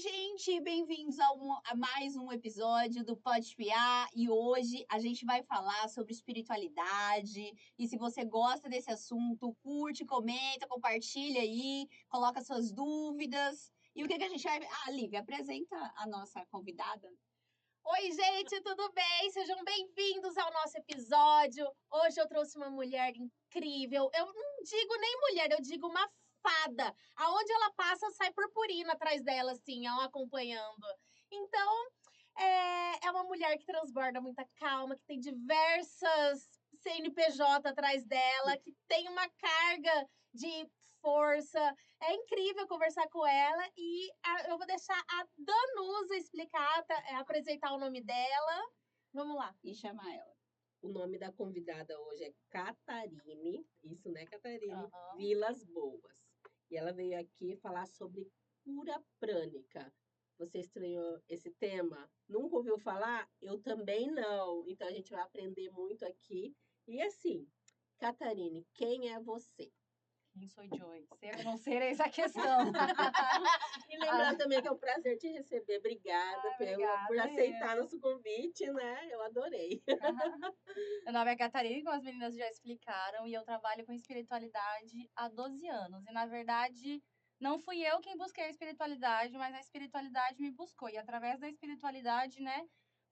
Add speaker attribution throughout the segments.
Speaker 1: gente, bem-vindos a mais um episódio do Pode Espiar. E hoje a gente vai falar sobre espiritualidade. E se você gosta desse assunto, curte, comenta, compartilha aí, coloca suas dúvidas. E o que a gente vai... Lívia, apresenta a nossa convidada.
Speaker 2: Oi, gente, tudo bem? Sejam bem-vindos ao nosso episódio. Hoje eu trouxe uma mulher incrível. Eu não digo nem mulher, eu digo uma fada. Aonde ela passa, sai purpurina atrás dela, assim, ó, acompanhando. Então, é uma mulher que transborda muita calma, que tem diversas CNPJ atrás dela, que tem uma carga de força. É incrível conversar com ela e eu vou deixar a Danusa explicar, apresentar o nome dela. Vamos lá.
Speaker 1: E chamar ela.
Speaker 3: O nome da convidada hoje é Catarine, isso né, Catarine?
Speaker 2: Uhum.
Speaker 3: Vilas Boas. E ela veio aqui falar sobre cura prânica. Você estranhou esse tema? Nunca ouviu falar? Eu também não. Então a gente vai aprender muito aqui. E assim, Catarine, quem é você?
Speaker 4: Quem sou Joy? Ser ou não ser, eis a questão.
Speaker 3: E lembrando também que é um prazer te receber. Obrigada,
Speaker 4: obrigada
Speaker 3: por aceitar nosso convite, né? Eu adorei.
Speaker 4: Meu nome é Catarina, como as meninas já explicaram, e eu trabalho com espiritualidade há 12 anos. E, na verdade, não fui eu quem busquei a espiritualidade, mas a espiritualidade me buscou. E, através da espiritualidade, né,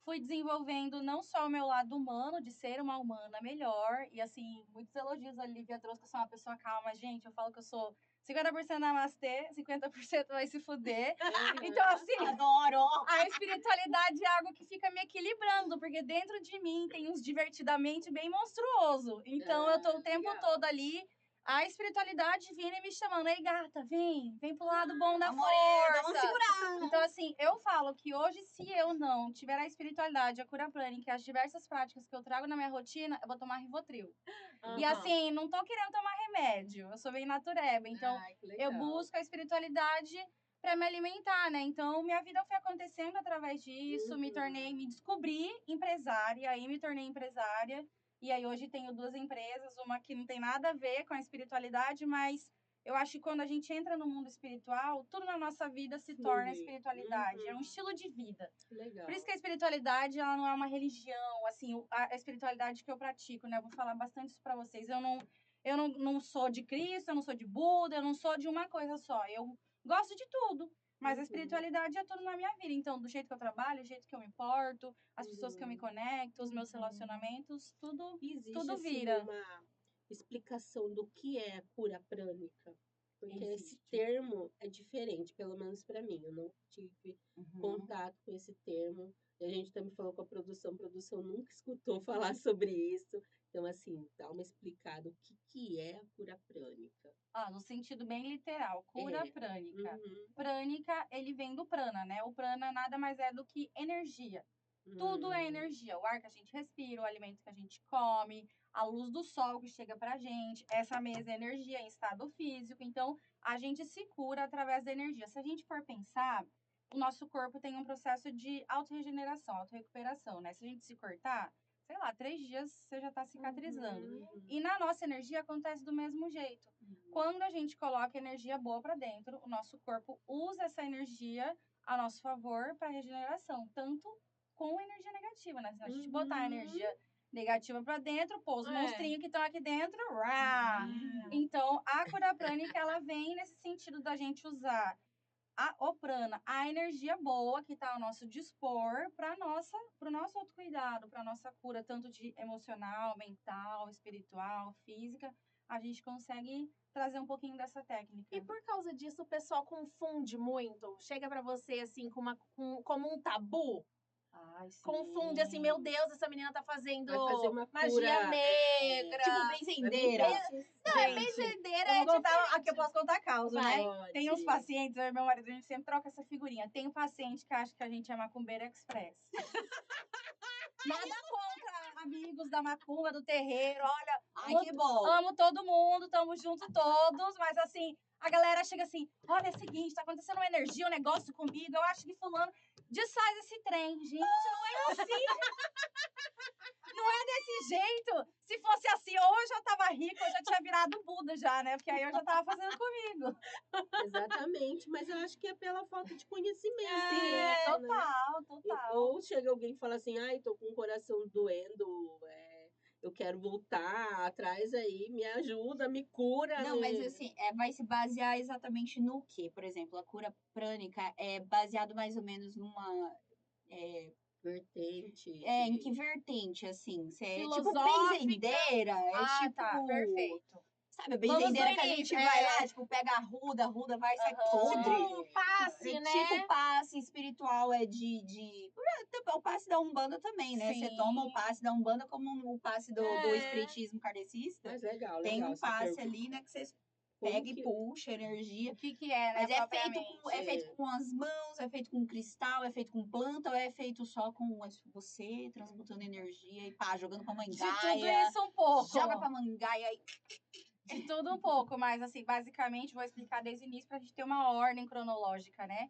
Speaker 4: fui desenvolvendo não só o meu lado humano, de ser uma humana melhor, e, assim, muitos elogios a Lívia trouxe, que eu sou uma pessoa calma. Gente, eu falo que eu sou 50% namastê, 50% vai se fuder. Então, assim,
Speaker 1: Adoro!
Speaker 4: a espiritualidade é algo que fica me equilibrando, porque dentro de mim tem uns divertidamente bem monstruoso. Então, eu tô o tempo todo ali, a espiritualidade vindo e me chamando. Ei, gata, vem pro lado bom da
Speaker 1: Amoreda,
Speaker 4: força.
Speaker 1: vamos segurar!
Speaker 4: Então, assim, eu falo que hoje, se eu não tiver a espiritualidade, a cura prânica, as diversas práticas que eu trago na minha rotina, eu vou tomar Rivotril. E assim, não tô querendo tomar remédio, eu sou bem natureba. Então,
Speaker 3: Ai, que legal.
Speaker 4: eu busco a espiritualidade para me alimentar, né? Então, minha vida foi acontecendo através disso, me descobri empresária, aí me tornei empresária. E aí hoje tenho 2 empresas, uma que não tem nada a ver com a espiritualidade, mas eu acho que quando a gente entra no mundo espiritual, tudo na nossa vida se torna espiritualidade. É um estilo de vida.
Speaker 3: Legal.
Speaker 4: Por isso que a espiritualidade, ela não é uma religião, assim, a espiritualidade que eu pratico, né? Eu vou falar bastante isso para vocês. Eu não sou de Cristo, eu não sou de Buda, eu não sou de uma coisa só. Eu gosto de tudo. Mas a espiritualidade é tudo na minha vida. Então, do jeito que eu trabalho, do jeito que eu me porto, as pessoas que eu me conecto, os meus relacionamentos, tudo
Speaker 3: Existe
Speaker 4: vira.
Speaker 3: Assim, uma explicação do que é cura prânica? Porque esse
Speaker 4: Existe.
Speaker 3: termo é diferente, pelo menos para mim. Eu não tive contato com esse termo. E a gente também falou com a produção nunca escutou falar sobre isso. Então, assim, dá uma explicada o que é a cura prânica.
Speaker 4: No sentido bem literal, cura prânica.
Speaker 3: Uhum.
Speaker 4: Prânica, ele vem do prana, né? O prana nada mais é do que energia. Tudo é energia. O ar que a gente respira, o alimento que a gente come, a luz do sol que chega pra gente. Essa mesma energia em estado físico. Então, a gente se cura através da energia. Se a gente for pensar, o nosso corpo tem um processo de autorregeneração, autorrecuperação, né? Se a gente se cortar, sei lá, 3 dias você já tá cicatrizando. E na nossa energia acontece do mesmo jeito. Quando a gente coloca energia boa pra dentro, o nosso corpo usa essa energia a nosso favor para regeneração, tanto com energia negativa, né? Se a gente botar a energia negativa para dentro, pô, os monstrinhos que estão aqui dentro, Então, a cura prânica, ela vem nesse sentido da gente usar o prana, a energia boa que está ao nosso dispor para o nosso autocuidado, para nossa cura, tanto de emocional, mental, espiritual, física, a gente consegue trazer um pouquinho dessa técnica.
Speaker 2: E por causa disso, o pessoal confunde muito. Chega pra você, assim, como um tabu.
Speaker 4: Ai, sim.
Speaker 2: Confunde, assim, meu Deus, essa menina tá fazendo
Speaker 3: Vai fazer uma
Speaker 2: magia
Speaker 3: cura,
Speaker 2: negra.
Speaker 1: Tipo, benzendeira.
Speaker 2: Benzedeira
Speaker 4: Eu
Speaker 2: é
Speaker 4: vou contar,
Speaker 2: diferente.
Speaker 4: aqui eu posso contar a causa,
Speaker 2: Vai.
Speaker 4: né? Tem uns pacientes, eu e meu marido, a gente sempre troca essa figurinha. Tem um paciente que acha que a gente é macumbeira express. Nada contra amigos da macumba, do terreiro, olha.
Speaker 1: Ai, que bom.
Speaker 4: Amo todo mundo, tamo junto todos, mas assim, a galera chega assim, olha, é o seguinte, tá acontecendo uma energia, um negócio comigo, eu acho que fulano desfaz esse trem. Gente, não é assim. desse jeito. Se fosse assim, ou eu já tava rica, eu já tinha virado Buda já, né? Porque aí eu já tava fazendo comigo.
Speaker 3: Exatamente, mas eu acho que é pela falta de conhecimento
Speaker 4: Sim,
Speaker 3: mesmo, né?
Speaker 4: total.
Speaker 3: Ou chega alguém e fala assim, ai, tô com o coração doendo, eu quero voltar atrás aí, me ajuda, me cura.
Speaker 1: Não, mas assim, vai se basear exatamente no quê? Por exemplo, a cura prânica é baseado mais ou menos numa.
Speaker 3: Vertente.
Speaker 1: Em que vertente, assim? Você é tipo
Speaker 2: Filosófica?
Speaker 1: benzendeira? É tipo.
Speaker 4: Tá, perfeito.
Speaker 1: Sabe, a
Speaker 2: Vamos
Speaker 1: benzendeira
Speaker 2: do
Speaker 1: que a gente
Speaker 2: início,
Speaker 1: vai lá, tipo, pega a ruda, sai podre.
Speaker 2: Tipo um passe,
Speaker 1: É
Speaker 2: né?
Speaker 1: tipo passe espiritual, é de. O passe da Umbanda também, né? Você
Speaker 4: Sim.
Speaker 1: toma o passe da Umbanda como o passe do espiritismo kardecista.
Speaker 3: Mas legal,
Speaker 1: Tem
Speaker 3: legal.
Speaker 1: um
Speaker 3: essa
Speaker 1: passe
Speaker 3: pergunta.
Speaker 1: ali, né, que você
Speaker 3: Como
Speaker 1: pega e
Speaker 3: que-
Speaker 1: puxa energia.
Speaker 4: O que é, né,
Speaker 1: Mas
Speaker 4: propriamente?
Speaker 1: é feito com as mãos, é feito com cristal, é feito com planta, ou é feito só com você transmutando energia e pá, jogando pra
Speaker 4: De tudo
Speaker 1: mangaia.
Speaker 4: isso um pouco.
Speaker 1: Joga pra mangaia e.
Speaker 4: De tudo um pouco, mas assim, basicamente, vou explicar desde o início pra gente ter uma ordem cronológica, né?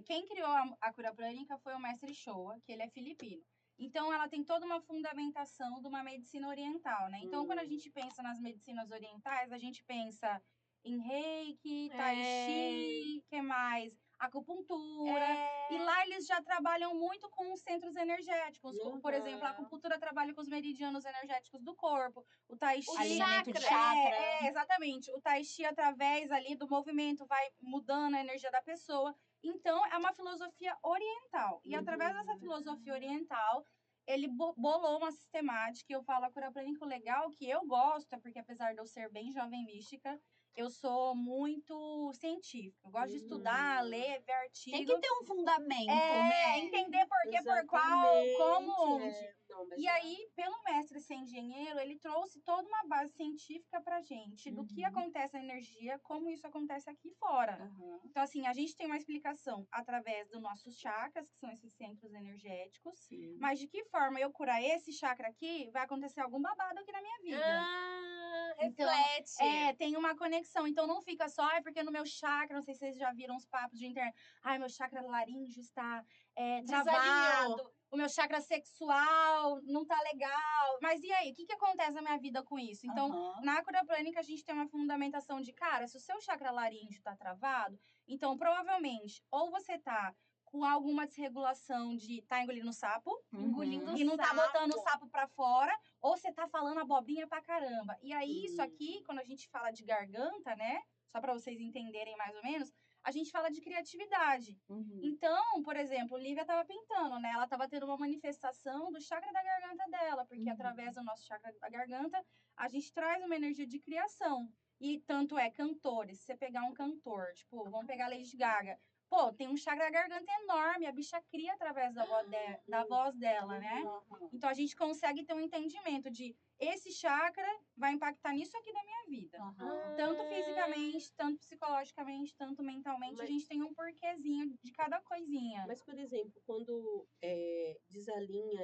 Speaker 4: Quem criou a cura prânica foi o mestre Showa, que ele é filipino. Então, ela tem toda uma fundamentação de uma medicina oriental, né? Então, quando a gente pensa nas medicinas orientais, a gente pensa em Reiki, Tai Chi, que mais? Acupuntura. E lá eles já trabalham muito com os centros energéticos. Por exemplo, a acupuntura trabalha com os meridianos energéticos do corpo. O Tai Chi...
Speaker 1: Alinhamento de
Speaker 2: chakra.
Speaker 1: chakra.
Speaker 4: Exatamente. O Tai Chi, através ali do movimento, vai mudando a energia da pessoa. Então, é uma filosofia oriental. E através dessa filosofia oriental, ele bolou uma sistemática. E eu falo a cura prânica legal, que eu gosto, é porque apesar de eu ser bem jovem mística, eu sou muito científica. Eu gosto de estudar, ler, ver artigos.
Speaker 1: Tem que ter um fundamento, né?
Speaker 4: Entender por quê, por qual, como, onde.
Speaker 3: Não, mas
Speaker 4: E aí, pelo mestre ser engenheiro, ele trouxe toda uma base científica pra gente do que acontece na energia, como isso acontece aqui fora. Então, assim, a gente tem uma explicação através dos nossos chakras, que são esses centros energéticos.
Speaker 1: Sim.
Speaker 4: Mas de que forma eu curar esse chakra aqui, vai acontecer algum babado aqui na minha vida. Então,
Speaker 2: Reflete.
Speaker 4: tem uma conexão. Então, não fica só, porque no meu chakra, não sei se vocês já viram os papos de internet. Ai, meu chakra laríngeo está travado. O meu chakra sexual não tá legal. Mas e aí? O que acontece na minha vida com isso? Então, na cura prânica, a gente tem uma fundamentação de, cara, se o seu chakra laríngeo tá travado, então, provavelmente, ou você tá com alguma desregulação de tá engolindo sapo,
Speaker 2: Engolindo
Speaker 4: e não tá
Speaker 2: sapo.
Speaker 4: botando o sapo pra fora, ou você tá falando abobrinha pra caramba. E aí, isso aqui, quando a gente fala de garganta, né? Só pra vocês entenderem mais ou menos, a gente fala de criatividade. Então, por exemplo, Lívia tava pintando, né? Ela tava tendo uma manifestação do chakra da garganta dela, porque através do nosso chakra da garganta, a gente traz uma energia de criação. E tanto é cantores, se você pegar um cantor, tipo, vamos pegar a Lady Gaga. Pô, tem um chakra da garganta enorme, a bicha cria através da voz dela, né? Então a gente consegue ter um entendimento de esse chakra vai impactar nisso aqui da minha vida. Tanto fisicamente, tanto psicologicamente, tanto mentalmente, a gente tem um porquezinho de cada coisinha.
Speaker 3: Mas, por exemplo, quando desalinha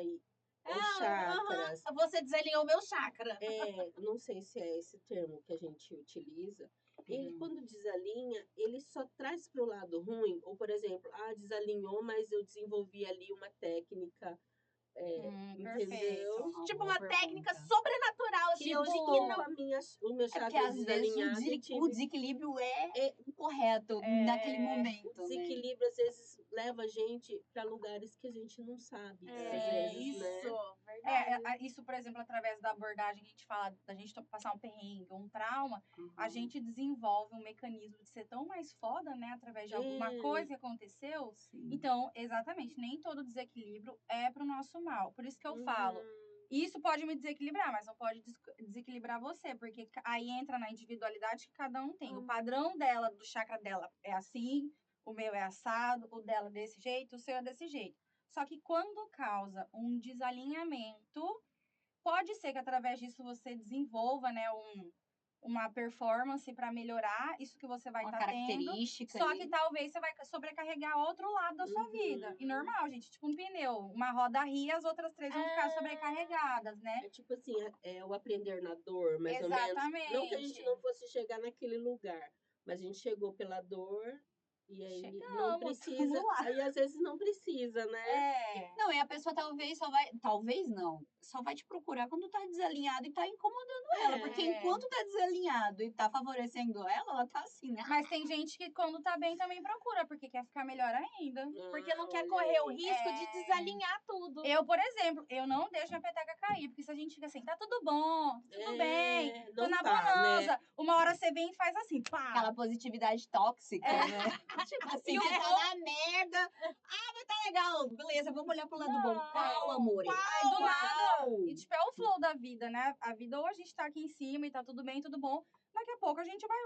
Speaker 3: os chakras,
Speaker 2: Você desalinhou o meu chakra.
Speaker 3: não sei se é esse termo que a gente utiliza, ele quando desalinha, ele só traz para o lado ruim, ou por exemplo, desalinhou, mas eu desenvolvi ali uma técnica, entendeu?
Speaker 2: Tipo uma técnica sobrenatural, assim,
Speaker 3: Tipo,
Speaker 2: hoje que não.
Speaker 3: o meu
Speaker 1: É porque
Speaker 3: chakra
Speaker 1: às vezes
Speaker 3: desalinhado,
Speaker 1: o desequilíbrio é incorreto naquele
Speaker 3: o
Speaker 1: momento. Né?
Speaker 3: desequilíbrio às vezes leva a gente para lugares que a gente não sabe. Às vezes, né?
Speaker 2: Verdade.
Speaker 4: Isso, por exemplo, através da abordagem que a gente fala, da gente passar um perrengue ou um trauma, a gente desenvolve um mecanismo de ser tão mais foda, né? Através de alguma coisa que aconteceu.
Speaker 1: Sim.
Speaker 4: Então, exatamente, nem todo desequilíbrio é pro nosso mal. Por isso que eu falo, isso pode me desequilibrar, mas não pode desequilibrar você, porque aí entra na individualidade que cada um tem. O padrão dela, do chakra dela, é assim, o meu é assado, o dela desse jeito, o seu é desse jeito. Só que quando causa um desalinhamento, pode ser que através disso você desenvolva, né, uma performance para melhorar isso que você vai estar tendo.
Speaker 1: Característica.
Speaker 4: Só que talvez você vai sobrecarregar outro lado da sua vida. E normal, gente, tipo um pneu. Uma roda ria, as outras três vão ficar sobrecarregadas, né?
Speaker 3: É tipo assim, o aprender na dor, mais ou menos.
Speaker 4: Exatamente.
Speaker 3: Não que a gente não fosse chegar naquele lugar, mas a gente chegou pela dor E aí não
Speaker 4: Chegamos,
Speaker 3: precisa,
Speaker 4: vamos lá.
Speaker 3: aí às vezes não precisa, né?
Speaker 4: É.
Speaker 1: Não, e a pessoa talvez só vai. Talvez não. Só vai te procurar quando tá desalinhado e tá incomodando ela. Porque
Speaker 4: É.
Speaker 1: enquanto tá desalinhado e tá favorecendo ela tá assim, né?
Speaker 4: Mas tem gente que quando tá bem também procura, porque quer ficar melhor ainda.
Speaker 2: Porque não quer
Speaker 3: Olha
Speaker 2: correr o
Speaker 3: aí.
Speaker 2: risco de
Speaker 4: É.
Speaker 2: desalinhar tudo.
Speaker 4: Eu, por exemplo, eu não deixo minha peteca cair, porque se a gente fica assim, tá tudo bom, tudo bem, tô
Speaker 3: não
Speaker 4: na
Speaker 3: tá,
Speaker 4: bonança.
Speaker 3: né?
Speaker 4: Uma hora você vem e faz assim, pá.
Speaker 1: Aquela positividade tóxica,
Speaker 4: É.
Speaker 1: né? Tipo assim,
Speaker 4: E o
Speaker 1: você tá
Speaker 4: bom-
Speaker 1: na merda. Ah, mas tá legal. Beleza, vamos olhar pro lado bom.
Speaker 4: Não.
Speaker 1: Qual, amor?
Speaker 4: Aí do nada. E tipo, é o flow da vida, né? A vida ou a gente tá aqui em cima e tá tudo bem, tudo bom. Daqui a pouco a gente vai.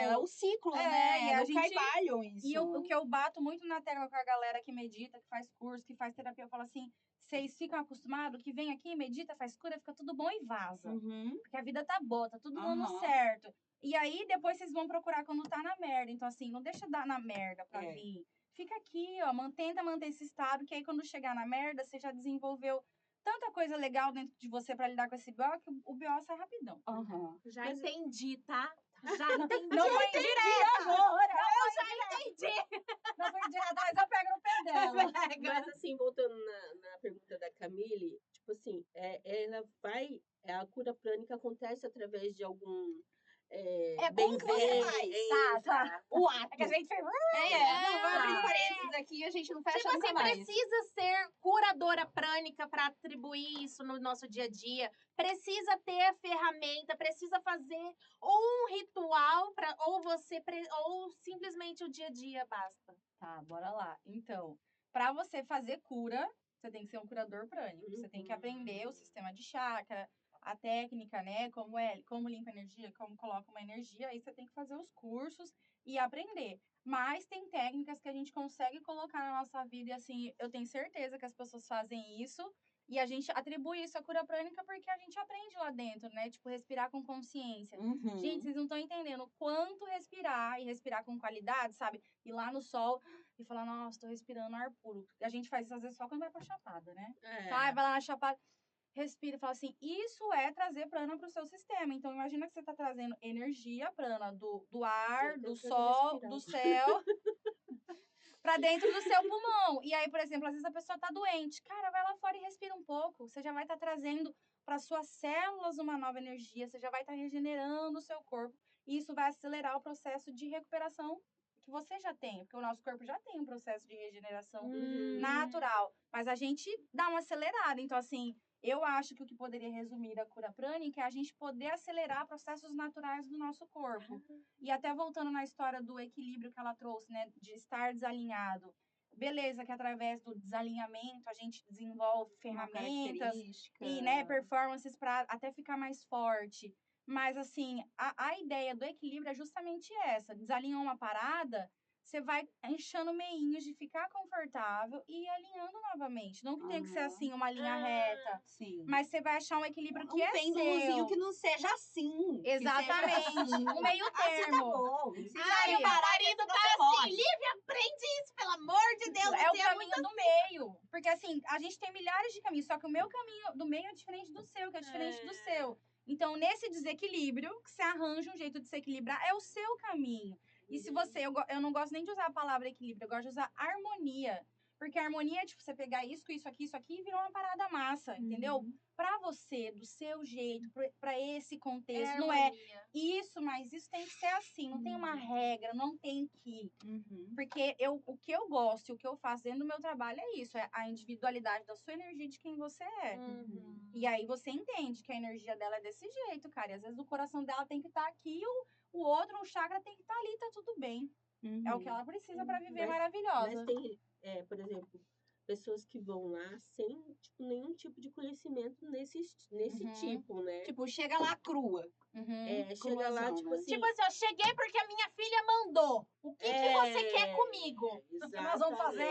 Speaker 1: É o ciclo,
Speaker 4: É,
Speaker 1: né?
Speaker 4: e
Speaker 1: É
Speaker 4: a
Speaker 1: do
Speaker 4: gente-
Speaker 1: carvalho isso.
Speaker 4: E o que eu bato muito na tecla com a galera que medita, que faz curso, que faz terapia, eu falo assim: vocês ficam acostumados que vem aqui, medita, faz cura, fica tudo bom e vaza.
Speaker 1: Uhum.
Speaker 4: Porque a vida tá boa, tá tudo dando
Speaker 1: Aham.
Speaker 4: certo. E aí depois vocês vão procurar quando tá na merda. Então, assim, não deixa dar na merda pra
Speaker 1: É.
Speaker 4: vir. Fica aqui, ó, tenta manter esse estado, que aí quando chegar na merda, você já desenvolveu tanta coisa legal dentro de você pra lidar com esse BO que o BO sai rapidão.
Speaker 1: Aham.
Speaker 2: Já
Speaker 3: Mas-
Speaker 2: entendi, tá? Já entendi.
Speaker 4: Não foi indireta agora!
Speaker 2: Eu já entendi.
Speaker 4: Não foi indireta, mas eu pego no pé dela.
Speaker 3: Mas assim, voltando na pergunta da Camille, tipo assim, ela vai, a cura prânica acontece através de algum
Speaker 1: como que você faz?
Speaker 4: Tá.
Speaker 1: O ato.
Speaker 4: É que a gente fez.
Speaker 1: Não, vai abrir parênteses aqui e a gente não fecha
Speaker 2: Tipo
Speaker 1: nunca
Speaker 2: assim,
Speaker 1: mais.
Speaker 2: precisa ser curadora prânica para atribuir isso no nosso dia a dia. Precisa ter a ferramenta, precisa fazer ou um ritual para ou simplesmente o dia a dia basta.
Speaker 4: Tá, bora lá. Então, pra você fazer cura, você tem que ser um curador prânico. Você tem que aprender o sistema de chakra, a técnica, né? Como limpa energia, como coloca uma energia. Aí você tem que fazer os cursos e aprender. Mas tem técnicas que a gente consegue colocar na nossa vida e assim, eu tenho certeza que as pessoas fazem isso. E a gente atribui isso à cura prânica porque a gente aprende lá dentro, né? Tipo, respirar com consciência.
Speaker 1: Uhum.
Speaker 4: Gente, vocês não estão entendendo o quanto respirar e respirar com qualidade, sabe? Ir lá no sol e falar, nossa, tô respirando ar puro. E a gente faz isso às vezes só quando vai pra Chapada, né? Vai lá na Chapada, respira e fala assim, isso é trazer prana pro seu sistema. Então, imagina que você tá trazendo energia prana do ar,
Speaker 3: Eu
Speaker 4: do
Speaker 3: quero
Speaker 4: sol,
Speaker 3: respirar.
Speaker 4: do céu, pra dentro do seu pulmão. E aí, por exemplo, às vezes a pessoa tá doente. Cara, vai lá fora e respira um pouco. Você já vai estar trazendo para suas células uma nova energia. Você já vai estar regenerando o seu corpo. E isso vai acelerar o processo de recuperação que você já tem. Porque o nosso corpo já tem um processo de regeneração natural. Mas a gente dá uma acelerada. Então, assim, eu acho que o que poderia resumir a cura prânica é a gente poder acelerar processos naturais do nosso corpo. E até voltando na história do equilíbrio que ela trouxe, né? De estar desalinhado. Beleza, que através do desalinhamento a gente desenvolve
Speaker 1: Uma
Speaker 4: ferramentas
Speaker 1: característica.
Speaker 4: e, né, performances para até ficar mais forte. Mas, assim, a ideia do equilíbrio é justamente essa. Desalinhar uma parada, você vai inchando meinhos de ficar confortável e ir alinhando novamente. Não que tenha que ser,
Speaker 1: Aham.
Speaker 4: assim, uma linha reta.
Speaker 1: Sim.
Speaker 4: Mas você vai achar um equilíbrio que
Speaker 1: um
Speaker 4: é
Speaker 1: pêndulozinho
Speaker 4: seu.
Speaker 1: que não seja assim. que
Speaker 4: Exatamente.
Speaker 1: seja assim.
Speaker 4: Um meio
Speaker 1: Assim tá
Speaker 4: termo.
Speaker 1: bom. Se
Speaker 2: Ai,
Speaker 1: sair
Speaker 2: o
Speaker 1: parar,
Speaker 2: marido
Speaker 1: você
Speaker 2: tá
Speaker 1: você
Speaker 2: assim,
Speaker 1: morre.
Speaker 2: Lívia, aprende isso, pelo amor de Deus.
Speaker 4: É o
Speaker 2: você
Speaker 4: caminho do meio. Porque, assim, a gente tem milhares de caminhos, só que o meu caminho do meio é diferente do seu, que é diferente do seu. Então, nesse desequilíbrio, que você arranja um jeito de se equilibrar, é o seu caminho. E se você... Eu não gosto nem de usar a palavra equilíbrio, eu gosto de usar harmonia. Porque a harmonia é, tipo, você pegar isso aqui e virou uma parada massa, entendeu? Pra você, do seu jeito, pra esse contexto. Não é isso, mas isso tem que ser assim. Não tem uma regra, não tem que.
Speaker 1: Uhum.
Speaker 4: Porque o que eu gosto e o que eu faço dentro do meu trabalho é isso. É a individualidade da sua energia de quem você é. E aí você entende que a energia dela é desse jeito, cara. E às vezes o coração dela tem que estar aqui, o outro, o chakra tem que estar ali, tá tudo bem. É o que ela precisa pra viver maravilhosa.
Speaker 3: Mas tem, por exemplo, pessoas que vão lá sem tipo, nenhum tipo de conhecimento nesse tipo, né?
Speaker 1: Tipo, chega lá crua.
Speaker 3: Chega lá, tipo assim.
Speaker 2: Tipo assim, eu cheguei porque a minha filha mandou. O que você quer comigo?
Speaker 4: O que nós vamos fazer?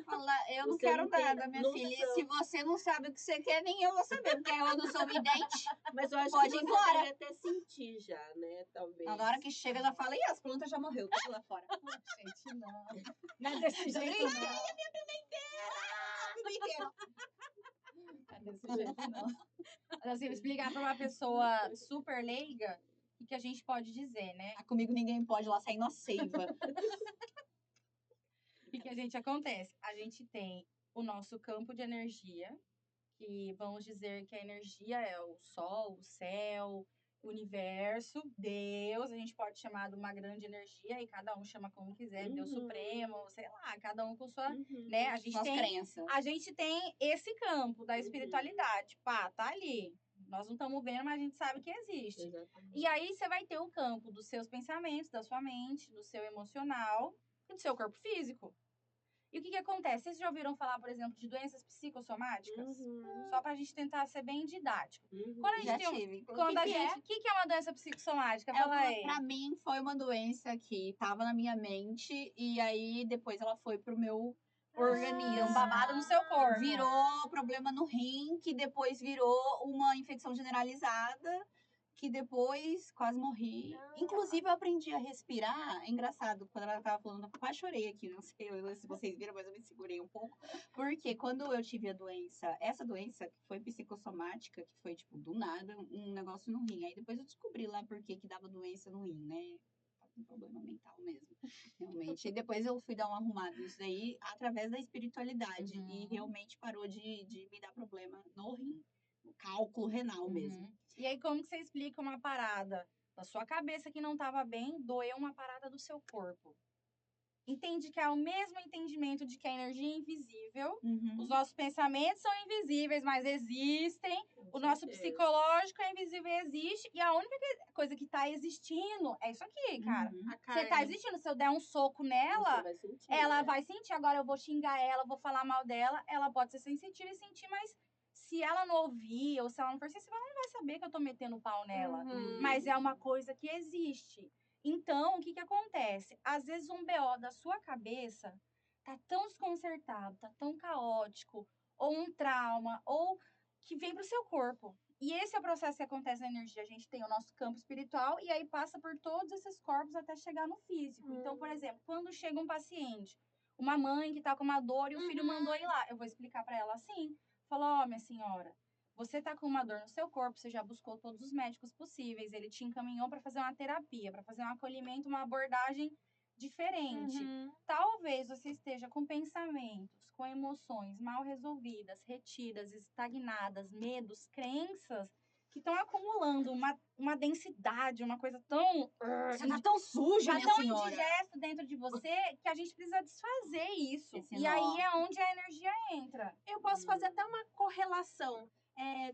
Speaker 1: Fala, eu não
Speaker 3: Você
Speaker 1: quero
Speaker 3: não tem
Speaker 1: nada, minha
Speaker 3: noção.
Speaker 1: filha. E se você não sabe o que você quer, nem eu vou saber, porque eu não sou vidente.
Speaker 3: Mas eu acho
Speaker 1: Pode
Speaker 3: que
Speaker 1: ir
Speaker 3: você
Speaker 1: embora.
Speaker 3: deve até sentir já, né? Talvez.
Speaker 1: Na hora que chega, já fala, ih, as plantas já morreu, tudo lá fora.
Speaker 4: Gente, não. Não é desse jeito, não. Não é desse jeito, não. Mas, assim, explicar pra uma pessoa super leiga, o que a gente pode dizer, né?
Speaker 1: Ah, comigo ninguém pode lá sair na seiva.
Speaker 4: O que a gente acontece? A gente tem o nosso campo de energia, que vamos dizer que a energia é o sol, o céu, o universo, Deus, a gente pode chamar de uma grande energia e cada um chama como quiser, Deus Supremo, sei lá, cada um com sua, né? A gente
Speaker 1: Suas crenças.
Speaker 4: a gente tem esse campo da espiritualidade, pá, tá ali. Nós não estamos vendo, mas a gente sabe que existe.
Speaker 3: Exatamente.
Speaker 4: E aí você vai ter o campo dos seus pensamentos, da sua mente, do seu emocional e do seu corpo físico. E o que acontece? Vocês já ouviram falar, por exemplo, de doenças psicossomáticas? Só pra gente tentar ser bem didático. Quando a gente
Speaker 1: Já
Speaker 4: tem
Speaker 1: tive.
Speaker 4: quando a gente, o que é uma doença psicossomática? Fala aí.
Speaker 1: Pra mim, foi uma doença que tava na minha mente e aí depois ela foi pro meu organismo.
Speaker 4: Deu um babado no seu corpo.
Speaker 1: Virou problema no rim, que depois virou uma infecção generalizada, que depois quase morri. Inclusive, eu aprendi a respirar. É engraçado, quando ela tava falando, eu quase chorei aqui, não sei se vocês viram, mas eu me segurei um pouco. Porque quando eu tive a doença, essa doença que foi psicossomática, que foi, tipo, do nada, um negócio no rim. Aí depois eu descobri lá por que dava doença no rim, né? Um problema mental mesmo, realmente. E depois eu fui dar uma arrumada nisso daí através da espiritualidade. E realmente parou de me dar problema no rim. O cálculo renal mesmo.
Speaker 4: E aí, como que você explica uma parada da sua cabeça que não estava bem, doeu uma parada do seu corpo? Entende que é o mesmo entendimento de que a energia é invisível, os nossos pensamentos são invisíveis, mas existem, o nosso psicológico é invisível e existe, e a única coisa que tá existindo é isso aqui, cara. Você tá existindo, se eu der um soco nela,
Speaker 3: vai sentir,
Speaker 4: ela vai sentir, agora eu vou xingar ela, vou falar mal dela, ela pode ser sensitiva e sentir, mas se ela não ouvir, ou se ela não for sensível, ela não vai saber que eu tô metendo o pau nela. Mas é uma coisa que existe. Então, o que acontece? Às vezes um BO da sua cabeça tá tão desconcertado, tá tão caótico, ou um trauma, ou que vem pro seu corpo. E esse é o processo que acontece na energia. A gente tem o nosso campo espiritual e aí passa por todos esses corpos até chegar no físico. Então, por exemplo, quando chega um paciente, uma mãe que tá com uma dor e o filho mandou ir lá, eu vou explicar para ela assim. Falou, minha senhora, você tá com uma dor no seu corpo, você já buscou todos os médicos possíveis, ele te encaminhou para fazer uma terapia, para fazer um acolhimento, uma abordagem diferente. Talvez você esteja com pensamentos, com emoções mal resolvidas, retidas, estagnadas, medos, crenças que estão acumulando uma densidade, uma coisa tão...
Speaker 1: Você tá tão suja, minha
Speaker 4: tão
Speaker 1: senhora.
Speaker 4: indigesto dentro de você que a gente precisa desfazer isso.
Speaker 1: Esse
Speaker 4: E
Speaker 1: nó.
Speaker 4: aí é onde a energia entra.
Speaker 2: Eu posso fazer até uma correlação.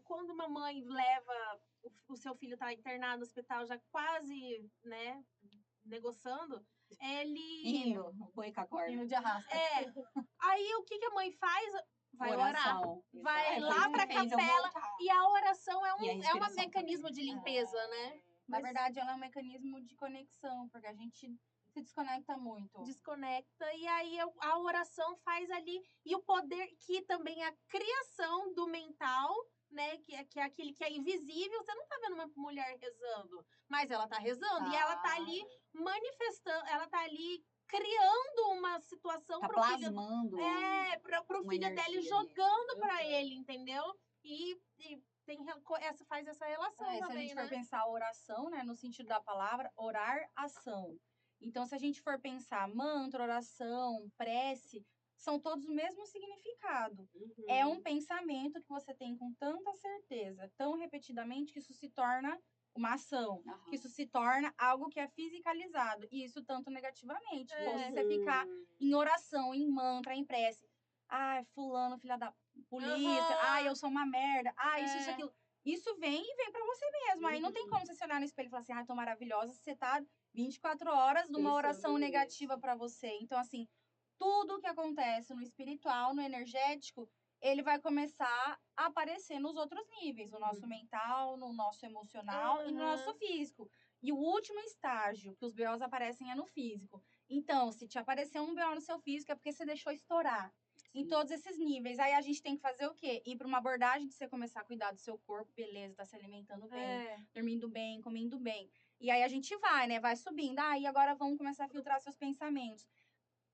Speaker 2: Quando uma mãe leva o seu filho tá internado no hospital, já quase, né, negociando, ele...
Speaker 1: Indo, boi com a corda.
Speaker 4: Indo de arrasta.
Speaker 2: Aí o que a mãe faz? Vai orar.
Speaker 1: Oração.
Speaker 2: Vai
Speaker 1: Isso.
Speaker 2: lá
Speaker 1: Foi isso
Speaker 2: pra
Speaker 1: que fez eu
Speaker 2: capela.
Speaker 1: voltar.
Speaker 2: E a oração
Speaker 1: E a
Speaker 2: é um
Speaker 1: respiração
Speaker 2: mecanismo
Speaker 1: também.
Speaker 2: de limpeza, né?
Speaker 4: Na verdade, ela é um mecanismo de conexão, porque a gente se desconecta muito.
Speaker 2: Desconecta. E aí a oração faz ali. E o poder que também é a criação do mental, né? Que é aquele que é invisível. Você não tá vendo uma mulher rezando, mas ela tá rezando. E ela tá ali manifestando, ela tá ali criando uma situação
Speaker 1: Tá
Speaker 2: pro filho.
Speaker 1: plasmando.
Speaker 2: Pro
Speaker 1: uma
Speaker 2: filho dele,
Speaker 1: energia
Speaker 2: jogando pra ele, entendeu? E faz essa relação
Speaker 4: Se a
Speaker 2: também,
Speaker 4: gente
Speaker 2: né?
Speaker 4: for pensar a oração, né, no sentido da palavra, orar, ação. Então, se a gente for pensar mantra, oração, prece, são todos o mesmo significado. É um pensamento que você tem com tanta certeza, tão repetidamente, que isso se torna uma ação. Que isso se torna algo que é fisicalizado. E isso tanto negativamente. Como se você ficar em oração, em mantra, em prece. Ai, fulano, filha da polícia. Ai, eu sou uma merda. Ai, isso, aquilo. Isso vem e vem pra você mesmo. Aí não tem como você se olhar no espelho e falar assim, ai, tô maravilhosa. Você tá 24 horas numa oração negativa pra você. Então, assim, tudo que acontece no espiritual, no energético, ele vai começar a aparecer nos outros níveis. No nosso mental, no nosso emocional e no nosso físico. E o último estágio que os BOs aparecem é no físico. Então, se te aparecer um BO no seu físico, é porque você deixou estourar. Em todos esses níveis. Aí a gente tem que fazer o quê? Ir para uma abordagem de você começar a cuidar do seu corpo, beleza, tá se alimentando bem, dormindo bem, comendo bem. E aí a gente vai, né? Vai subindo. E agora vamos começar a filtrar seus pensamentos.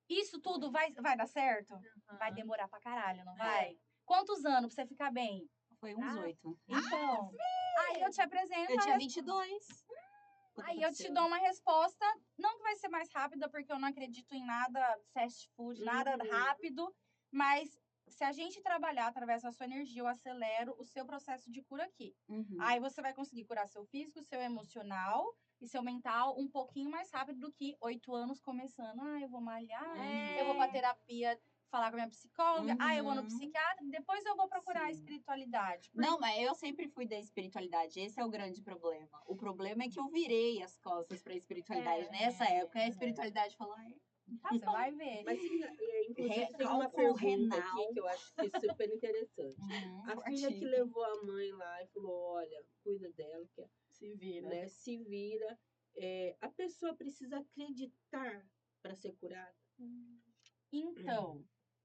Speaker 4: Isso tudo vai dar certo? Vai demorar pra caralho, não vai? Quantos anos pra você ficar bem?
Speaker 1: Foi uns 8.
Speaker 4: Então, aí eu te apresento.
Speaker 1: Eu tinha 22. que
Speaker 4: Aí eu te
Speaker 1: aconteceu?
Speaker 4: dou uma resposta, não que vai ser mais rápida, porque eu não acredito em nada fast food, nada rápido, mas se a gente trabalhar através da sua energia, eu acelero o seu processo de cura aqui.
Speaker 1: Uhum.
Speaker 4: Aí você vai conseguir curar seu físico, seu emocional e seu mental um pouquinho mais rápido do que 8 anos começando. Eu vou malhar, eu vou pra terapia falar com a minha psicóloga, eu vou no
Speaker 1: Uhum.
Speaker 4: psiquiatra, depois eu vou procurar a
Speaker 1: Sim.
Speaker 4: espiritualidade.
Speaker 1: Não, mas eu sempre fui da espiritualidade. Esse é o grande problema. O problema é que eu virei as costas pra espiritualidade nessa época. A espiritualidade falou,
Speaker 4: Você vai ver.
Speaker 3: Mas, inclusive, tem uma
Speaker 1: Cálculo
Speaker 3: pergunta aqui
Speaker 1: renal.
Speaker 3: que eu acho que é super interessante. A filha que
Speaker 1: fortíssimo.
Speaker 3: levou a mãe lá e falou, olha, cuida dela, que
Speaker 4: Se vira.
Speaker 3: né, se vira. A pessoa precisa acreditar para ser curada.
Speaker 4: Então,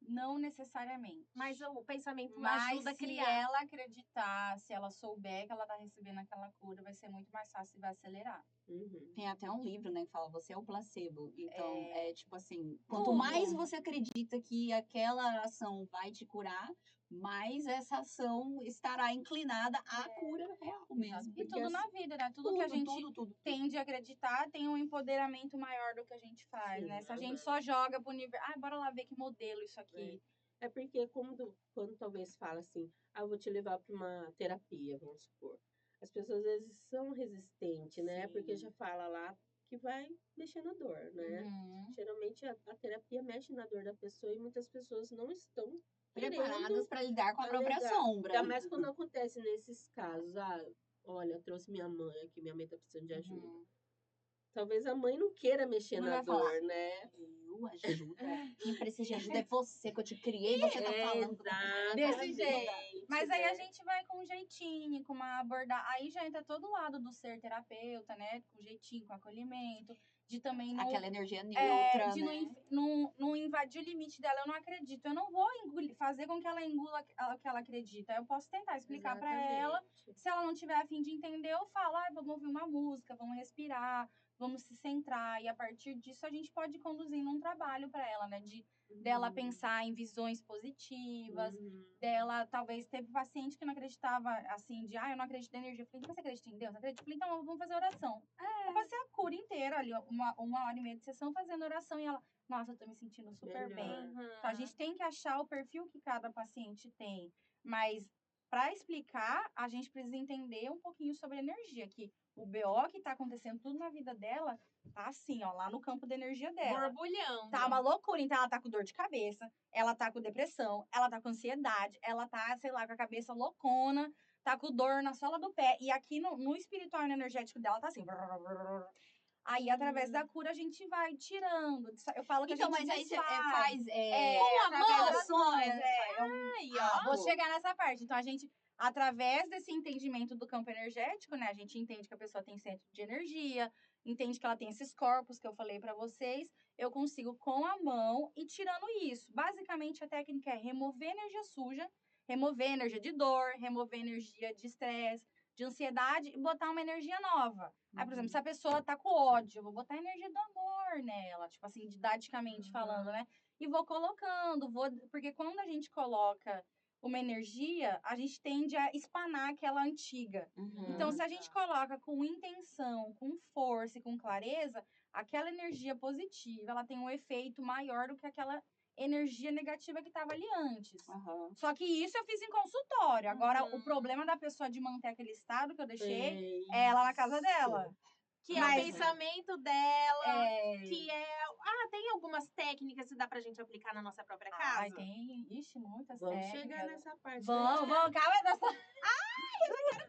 Speaker 4: não necessariamente.
Speaker 2: Mas o pensamento
Speaker 4: Mas
Speaker 2: ajuda a
Speaker 4: se
Speaker 2: criar.
Speaker 4: ela acreditar, se ela souber que ela tá recebendo aquela cura, vai ser muito mais fácil e vai acelerar.
Speaker 1: Tem até um livro, né, que fala, você é o placebo. Então, é tipo assim, quanto
Speaker 2: Tudo.
Speaker 1: mais você acredita que aquela ação vai te curar, mais essa ação estará inclinada à cura real mesmo.
Speaker 4: E
Speaker 1: Porque
Speaker 4: tudo na vida, né? Tudo que a gente
Speaker 1: tudo.
Speaker 4: tende a acreditar tem um empoderamento maior do que a gente faz,
Speaker 3: Sim,
Speaker 4: né? Se a
Speaker 3: aham.
Speaker 4: gente só joga pro universo, bora lá ver que modelo isso aqui.
Speaker 3: É porque quando talvez fala assim, eu vou te levar para uma terapia, vamos supor. As pessoas às vezes são resistentes, né?
Speaker 1: Sim.
Speaker 3: Porque já fala lá que vai mexer na dor, né?
Speaker 4: Uhum.
Speaker 3: Geralmente a terapia mexe na dor da pessoa e muitas pessoas não estão
Speaker 1: Preparadas para lidar com a
Speaker 3: pra
Speaker 1: própria
Speaker 3: lidar.
Speaker 1: sombra.
Speaker 3: Ainda mais quando acontece nesses casos. Olha, trouxe minha mãe aqui, minha mãe tá precisando de ajuda.
Speaker 4: Uhum.
Speaker 3: Talvez a mãe não queira mexer
Speaker 4: Não
Speaker 3: na
Speaker 4: vai falar.
Speaker 3: dor, né?
Speaker 1: Eu ajuda. Quem precisa de ajuda é você, que eu te criei, você tá falando.
Speaker 4: Desse jeito. Mas aí
Speaker 3: né?
Speaker 4: a gente vai com um jeitinho, com uma abordagem. Aí já entra todo lado do ser terapeuta, né? Com jeitinho, com acolhimento. De também não.
Speaker 1: Aquela energia neutra,
Speaker 4: De
Speaker 1: né?
Speaker 4: não invadir o limite dela. Eu não acredito. Eu não vou fazer com que ela engula o que ela acredita. Eu posso tentar explicar pra ela.
Speaker 3: Exatamente.
Speaker 4: Se ela não tiver a fim de entender, eu falo, vamos ouvir uma música, vamos respirar, vamos se centrar. E a partir disso a gente pode ir conduzindo um trabalho pra ela, né? Dela pensar em visões positivas, dela, talvez, teve paciente que não acreditava, assim, eu não acredito em energia. Eu falei, você acredita em Deus? Acredita? Eu falei, então, vamos fazer oração. Eu passei a cura inteira ali, uma hora e meia de sessão fazendo oração, e ela, nossa, eu tô me sentindo super bem. Então, a gente tem que achar o perfil que cada paciente tem, mas para explicar, a gente precisa entender um pouquinho sobre energia, que o BO que tá acontecendo tudo na vida dela, tá assim, ó, lá no campo da energia dela.
Speaker 2: Borbulhando.
Speaker 4: Tá uma loucura, então ela tá com dor de cabeça, ela tá com depressão, ela tá com ansiedade, ela tá, sei lá, com a cabeça loucona, tá com dor na sola do pé. E aqui no espiritual e no energético dela tá assim. Aí, através da cura, a gente vai tirando. Eu falo que
Speaker 1: Então,
Speaker 4: a gente
Speaker 1: mas aí você
Speaker 4: desfaz.
Speaker 1: faz
Speaker 2: Com a
Speaker 4: através
Speaker 2: mão?
Speaker 4: das ações,
Speaker 2: Aí, ó.
Speaker 4: vou chegar nessa parte. Então, a gente, através desse entendimento do campo energético, né? A gente entende que a pessoa tem centro de energia, entende que ela tem esses corpos que eu falei pra vocês. Eu consigo, com a mão, ir tirando isso. Basicamente, a técnica é remover energia suja, remover energia de dor, remover energia de estresse, de ansiedade e botar uma energia nova. Aí, por exemplo, se a pessoa tá com ódio, eu vou botar a energia do amor nela, tipo assim, didaticamente falando, né? E vou colocando, porque quando a gente coloca uma energia, a gente tende a espanar aquela antiga. Então, se a gente coloca com intenção, com força e com clareza, aquela energia positiva, ela tem um efeito maior do que aquela energia negativa que estava ali antes. Só que isso eu fiz em consultório. Agora, o problema da pessoa de manter aquele estado que eu deixei é ela na casa dela.
Speaker 2: Que é o pensamento dela, que é... tem algumas técnicas que dá pra gente aplicar na nossa própria casa?
Speaker 4: Tem. Ixi, muitas
Speaker 3: Vamos
Speaker 4: técnicas.
Speaker 3: chegar nessa parte.
Speaker 4: Vamos, calma.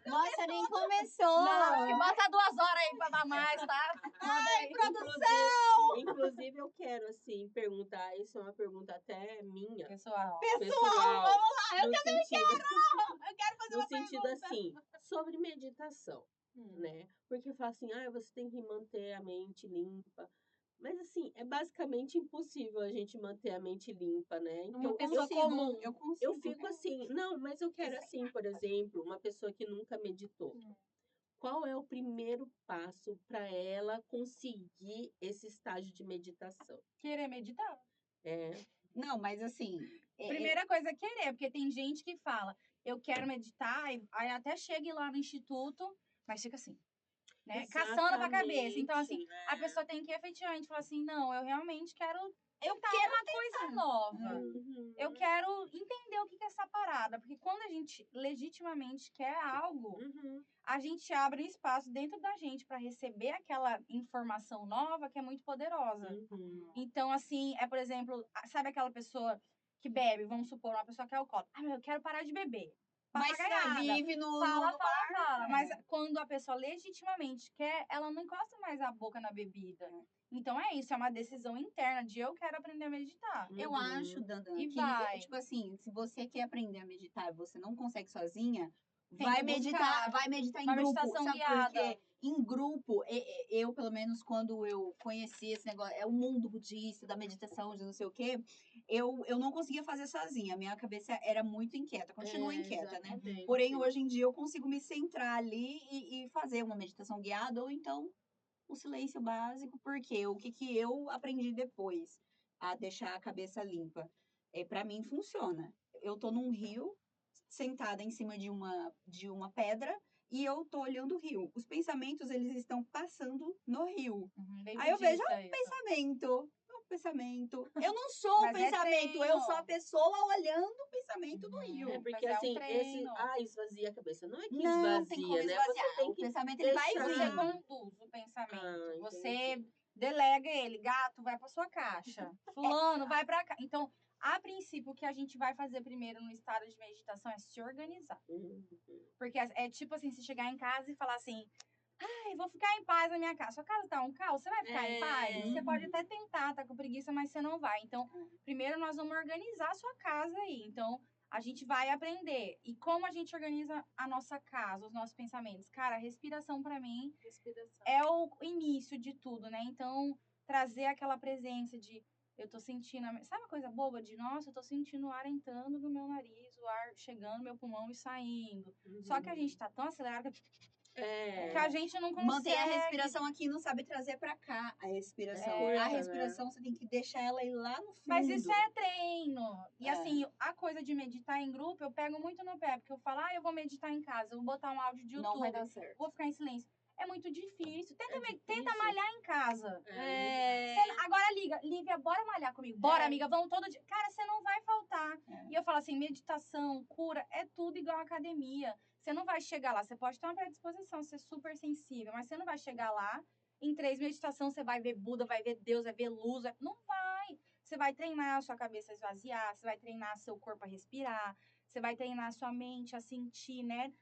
Speaker 1: Nossa, nem começou!
Speaker 4: Não, que bota 2 horas aí pra dar mais, tá?
Speaker 1: Ai,
Speaker 3: Inclusive, eu quero, assim, perguntar, isso é uma pergunta até minha.
Speaker 4: Pessoal,
Speaker 1: vamos lá!
Speaker 3: Eu quero
Speaker 1: fazer
Speaker 3: no
Speaker 1: uma
Speaker 3: sentido
Speaker 1: pergunta.
Speaker 3: assim, sobre meditação, né? Porque fala assim, você tem que manter a mente limpa. Mas assim, é basicamente impossível a gente manter a mente limpa, né? Então,
Speaker 2: pessoa comum.
Speaker 1: Eu consigo.
Speaker 3: eu fico assim, não, mas eu quero assim, por exemplo, uma pessoa que nunca meditou. Qual é o primeiro passo para ela conseguir esse estágio de meditação?
Speaker 4: querer meditar.
Speaker 1: Não, mas assim...
Speaker 4: Primeira coisa é querer, porque tem gente que fala, eu quero meditar, aí até chega lá no instituto, mas fica assim. né? Caçando pra cabeça. Então, assim,
Speaker 3: Exatamente,
Speaker 4: a
Speaker 3: né?
Speaker 4: pessoa tem que efetivamente falar assim, não, eu realmente quero
Speaker 1: Eu
Speaker 4: tentar
Speaker 1: quero
Speaker 4: uma coisa nova.
Speaker 3: Uhum.
Speaker 4: Eu quero entender o que é essa parada. Porque quando a gente legitimamente quer algo,
Speaker 3: Uhum.
Speaker 4: a gente abre um espaço dentro da gente para receber aquela informação nova que é muito poderosa.
Speaker 3: Uhum.
Speaker 4: Então, assim, por exemplo, sabe aquela pessoa que bebe, vamos supor, uma pessoa que é alcoólatra. Ah, eu quero parar de beber.
Speaker 1: Mas
Speaker 4: Papagaiada.
Speaker 1: vive no
Speaker 4: Fala.
Speaker 1: bar.
Speaker 4: Mas quando a pessoa legitimamente quer, ela não encosta mais a boca na bebida. Então é isso, é uma decisão interna de eu quero aprender a meditar.
Speaker 1: Eu
Speaker 3: Uhum.
Speaker 1: acho, Dandan,
Speaker 4: E
Speaker 1: que,
Speaker 4: vai.
Speaker 1: tipo assim, se você quer aprender a meditar e você não consegue sozinha,
Speaker 4: Tem
Speaker 1: vai
Speaker 4: que buscar
Speaker 1: meditar em
Speaker 4: uma
Speaker 1: grupo.
Speaker 4: meditação
Speaker 1: Sabe
Speaker 4: guiada.
Speaker 1: por quê? Em grupo, eu, pelo menos, quando eu conheci esse negócio, é o mundo budista, da meditação, de não sei o quê, eu não conseguia fazer sozinha. Minha cabeça era muito inquieta, continua inquieta, né?
Speaker 3: Exatamente.
Speaker 1: Porém, hoje em dia, eu consigo me centrar ali e fazer uma meditação guiada, ou então o silêncio básico, porque o que eu aprendi depois a deixar a cabeça limpa, para mim funciona. Eu tô num rio, sentada em cima de uma pedra, e eu tô olhando o rio. Os pensamentos, eles estão passando no rio.
Speaker 4: Bem
Speaker 1: Aí eu vejo,
Speaker 4: budista isso.
Speaker 1: pensamento. Eu não sou o
Speaker 4: Mas é
Speaker 1: pensamento, eu
Speaker 4: treino.
Speaker 1: sou a pessoa olhando o pensamento do rio.
Speaker 3: É porque
Speaker 4: Mas é um
Speaker 3: assim,
Speaker 4: treino.
Speaker 3: esvazia a cabeça. Não é que
Speaker 1: Não tem como
Speaker 3: esvazia, né?
Speaker 1: esvaziar.
Speaker 3: Você tem
Speaker 1: O
Speaker 3: que
Speaker 1: pensamento, ele vai
Speaker 3: deixar.
Speaker 4: Você
Speaker 1: vir.
Speaker 4: conduz o pensamento.
Speaker 3: Ah,
Speaker 4: Você
Speaker 3: entendi.
Speaker 4: delega ele. Gato, vai pra sua caixa. Fulano, vai pra cá. Então, a princípio, o que a gente vai fazer primeiro no estado de meditação é se organizar.
Speaker 3: Uhum.
Speaker 4: Porque é tipo assim, se chegar em casa e falar assim, ai, vou ficar em paz na minha casa. Sua casa tá um caos, você vai ficar em paz? Você pode até tentar, tá com preguiça, mas você não vai. Então, primeiro nós vamos organizar a sua casa aí. Então, a gente vai aprender. E como a gente organiza a nossa casa, os nossos pensamentos? Cara, a respiração pra mim
Speaker 2: Respiração.
Speaker 4: é o início de tudo, né? Então, trazer aquela presença de eu tô sentindo, sabe uma coisa boba de, nossa, eu tô sentindo o ar entrando no meu nariz, o ar chegando no meu pulmão e saindo. Só que a gente tá tão acelerado que a gente não consegue.
Speaker 1: Mantém a respiração aqui e não sabe trazer pra cá a respiração.
Speaker 3: É,
Speaker 1: A
Speaker 3: né?
Speaker 1: respiração, você tem que deixar ela ir lá no fundo.
Speaker 4: Mas isso é treino. E
Speaker 1: É.
Speaker 4: assim, a coisa de meditar em grupo, eu pego muito no pé, porque eu falo, eu vou meditar em casa, eu vou botar um áudio de YouTube,
Speaker 1: Não vai dar certo.
Speaker 4: vou ficar em silêncio. É muito difícil. Tenta
Speaker 3: difícil.
Speaker 4: malhar em casa.
Speaker 3: É.
Speaker 4: Agora liga, Lívia, bora malhar comigo. Bora, amiga, vamos todo dia. Cara, você não vai faltar. E eu falo assim, meditação, cura, é tudo igual à academia. Você não vai chegar lá, você pode ter uma predisposição, ser super sensível, mas você não vai chegar lá, em 3 meditação, você vai ver Buda, vai ver Deus, vai ver luz. Não vai. Você vai treinar a sua cabeça a esvaziar, você vai treinar seu corpo a respirar, você vai treinar a sua mente a sentir, né?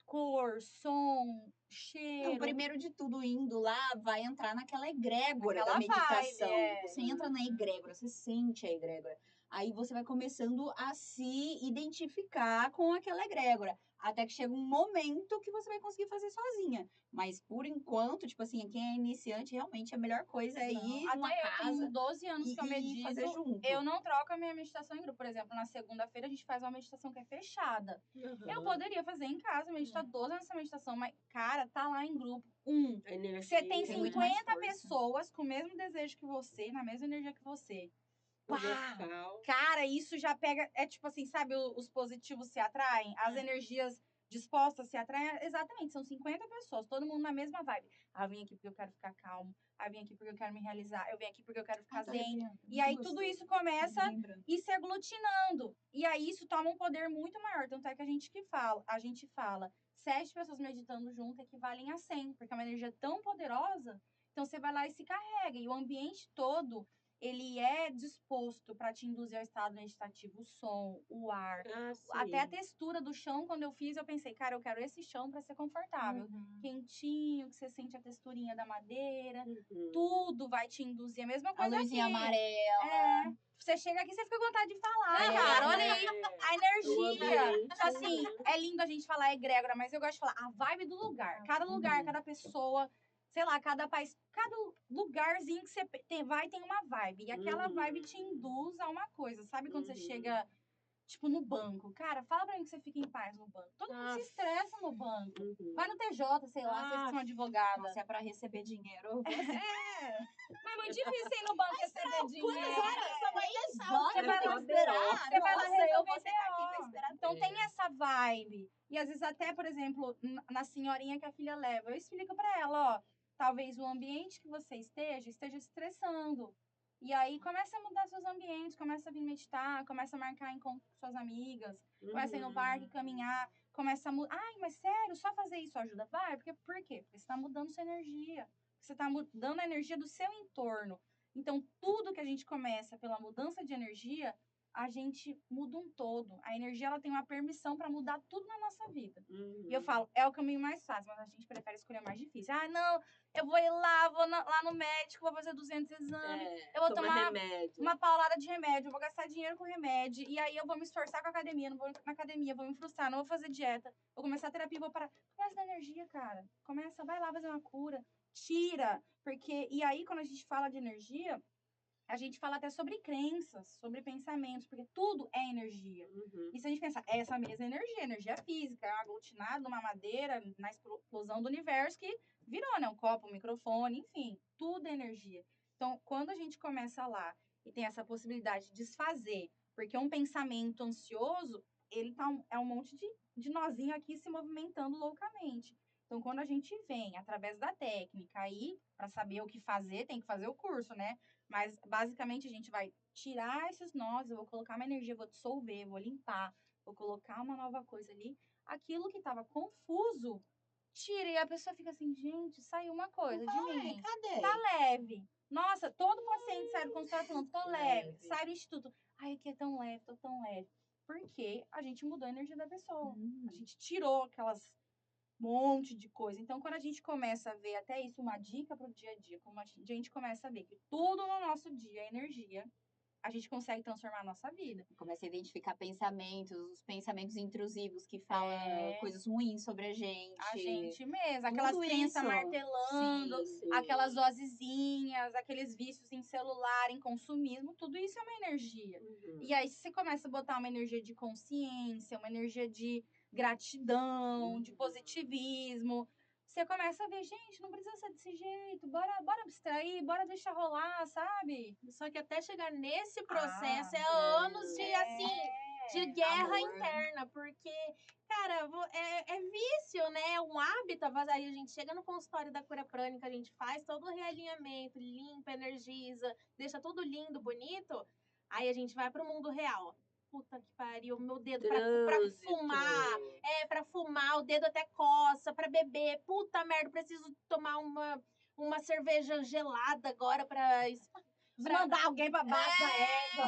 Speaker 4: Cor, som, cheiro.
Speaker 1: Não, primeiro de tudo, indo lá, vai entrar naquela egrégora
Speaker 4: Aquela
Speaker 1: da meditação.
Speaker 4: vibe,
Speaker 1: Você entra na egrégora, você sente a egrégora. Aí você vai começando a se identificar com aquela egrégora. Até que chega um momento que você vai conseguir fazer sozinha. Mas por enquanto, tipo assim, quem é iniciante, realmente a melhor coisa é ir numa
Speaker 4: Até eu
Speaker 1: casa
Speaker 4: tenho 12 anos que eu
Speaker 1: e
Speaker 4: medito.
Speaker 1: fazer junto.
Speaker 4: Eu não troco a minha meditação em grupo. Por exemplo, na segunda-feira a gente faz uma meditação que é fechada. Eu poderia fazer em casa, meditar 12 nessa meditação, mas, cara, tá lá em grupo.
Speaker 3: A energia
Speaker 4: Você tem
Speaker 1: tem muito mais
Speaker 4: 50
Speaker 1: força.
Speaker 4: pessoas com o mesmo desejo que você, na mesma energia que você.
Speaker 3: o local.
Speaker 4: Cara, isso já pega. É tipo assim, sabe, os positivos se atraem, as energias dispostas se atraem. Exatamente, são 50 pessoas, todo mundo na mesma vibe. Eu vim aqui porque eu quero ficar calmo. Eu vim aqui porque eu quero me realizar. Eu vim aqui porque eu quero ficar zen. E aí tudo isso começa a ir se aglutinando. E aí isso toma um poder muito maior. Tanto é que a gente fala, 7 pessoas meditando junto equivalem a 100, porque é uma energia tão poderosa. Então você vai lá e se carrega. E o ambiente todo, ele é disposto para te induzir ao estado meditativo. O som, o ar, até a textura do chão. Quando eu fiz, eu pensei, cara, eu quero esse chão para ser confortável. Quentinho, que você sente a texturinha da madeira. Tudo vai te induzir. A mesma
Speaker 1: A
Speaker 4: coisa
Speaker 1: luzinha
Speaker 4: aqui.
Speaker 1: amarela.
Speaker 4: Você chega aqui, você fica com vontade de falar, cara. Olha aí, a energia. Então, assim, é lindo a gente falar egrégora, mas eu gosto de falar a vibe do lugar. Cada lugar, cada pessoa, sei lá, cada país, cada lugarzinho que você tem uma vibe. E aquela vibe te induz a uma coisa. Sabe quando você chega, tipo, no banco? Cara, fala pra mim que você fica em paz no banco. Todo mundo se estressa no banco. Vai no TJ, sei lá, vocês que são advogada.
Speaker 1: Se é pra receber dinheiro.
Speaker 4: Mas é muito difícil ir no banco receber dinheiro.
Speaker 1: Quantas horas? São 10
Speaker 4: Você vai lá
Speaker 1: esperar.
Speaker 4: Você vai lá
Speaker 1: Nossa, eu
Speaker 4: resolver
Speaker 1: vou sentar aqui pra
Speaker 4: BO.
Speaker 1: esperar
Speaker 4: Então tem essa vibe. E às vezes até, por exemplo, na senhorinha que a filha leva, eu explico pra ela, ó, talvez o ambiente que você esteja estressando. E aí começa a mudar seus ambientes, começa a vir meditar, começa a marcar encontro com suas amigas, começa a ir no parque, caminhar, começa a mudar. Ai, mas sério, só fazer isso ajuda? Vai, por quê? Porque você tá mudando sua energia. Você tá mudando a energia do seu entorno. Então, tudo que a gente começa pela mudança de energia, a gente muda um todo. A energia, ela tem uma permissão para mudar tudo na nossa vida. E eu falo, é o caminho mais fácil, mas a gente prefere escolher o mais difícil. Ah, não, eu vou ir lá, lá no médico, vou fazer 200 exames, eu vou tomar
Speaker 3: remédio.
Speaker 4: uma paulada de remédio, eu vou gastar dinheiro com remédio, e aí eu vou me esforçar com a academia, não vou na academia, vou me frustrar, não vou fazer dieta, vou começar a terapia, vou parar. Começa na energia, cara. Começa, vai lá fazer uma cura, tira, porque... E aí, quando a gente fala de energia, a gente fala até sobre crenças, sobre pensamentos, porque tudo é energia. E se a gente pensar, essa mesma energia física, é um aglutinado numa madeira, na explosão do universo, que virou, né? Um copo, um microfone, enfim, tudo é energia. Então, quando a gente começa lá e tem essa possibilidade de desfazer, porque um pensamento ansioso, ele é um monte de nozinho aqui se movimentando loucamente. Então, quando a gente vem, através da técnica, aí, para saber o que fazer, tem que fazer o curso, né? Mas, basicamente, a gente vai tirar esses nós, eu vou colocar uma energia, vou dissolver, vou limpar, vou colocar uma nova coisa ali. Aquilo que estava confuso, tira e a pessoa fica assim, gente, saiu uma coisa de mim.
Speaker 1: Cadê?
Speaker 4: Tá leve. Nossa, todo paciente sai do consultório falando, tô leve. Sai do instituto. Ai, aqui é tão leve, tô tão leve. Porque a gente mudou a energia da pessoa. A gente tirou aquelas monte de coisa. Então, quando a gente começa a ver até isso, uma dica para o dia a dia, como a gente começa a ver que tudo no nosso dia é energia, a gente consegue transformar a nossa vida.
Speaker 1: Começa a identificar pensamentos, os pensamentos intrusivos que falam coisas ruins sobre a gente.
Speaker 4: A gente mesmo, aquelas
Speaker 1: Tudo
Speaker 4: crenças
Speaker 1: isso.
Speaker 4: martelando,
Speaker 3: Sim.
Speaker 4: aquelas dosezinhas, aqueles vícios em celular, em consumismo, tudo isso é uma energia. E aí, se você começa a botar uma energia de consciência, uma energia de gratidão, de positivismo, você começa a ver, gente, não precisa ser desse jeito, bora abstrair, bora deixar rolar, sabe?
Speaker 2: Só que até chegar nesse processo
Speaker 4: Ah,
Speaker 2: é anos de, assim, de guerra interna, porque, cara, é vício, né? É um hábito. Aí a gente chega no consultório da cura prânica, a gente faz todo o realinhamento, limpa, energiza, deixa tudo lindo, bonito. Aí a gente vai pro mundo real. Puta que pariu, meu dedo pra fumar. Pra fumar, o dedo até coça, pra beber. Puta merda, preciso tomar uma cerveja gelada agora pra
Speaker 4: mandar alguém pra baixo da égua.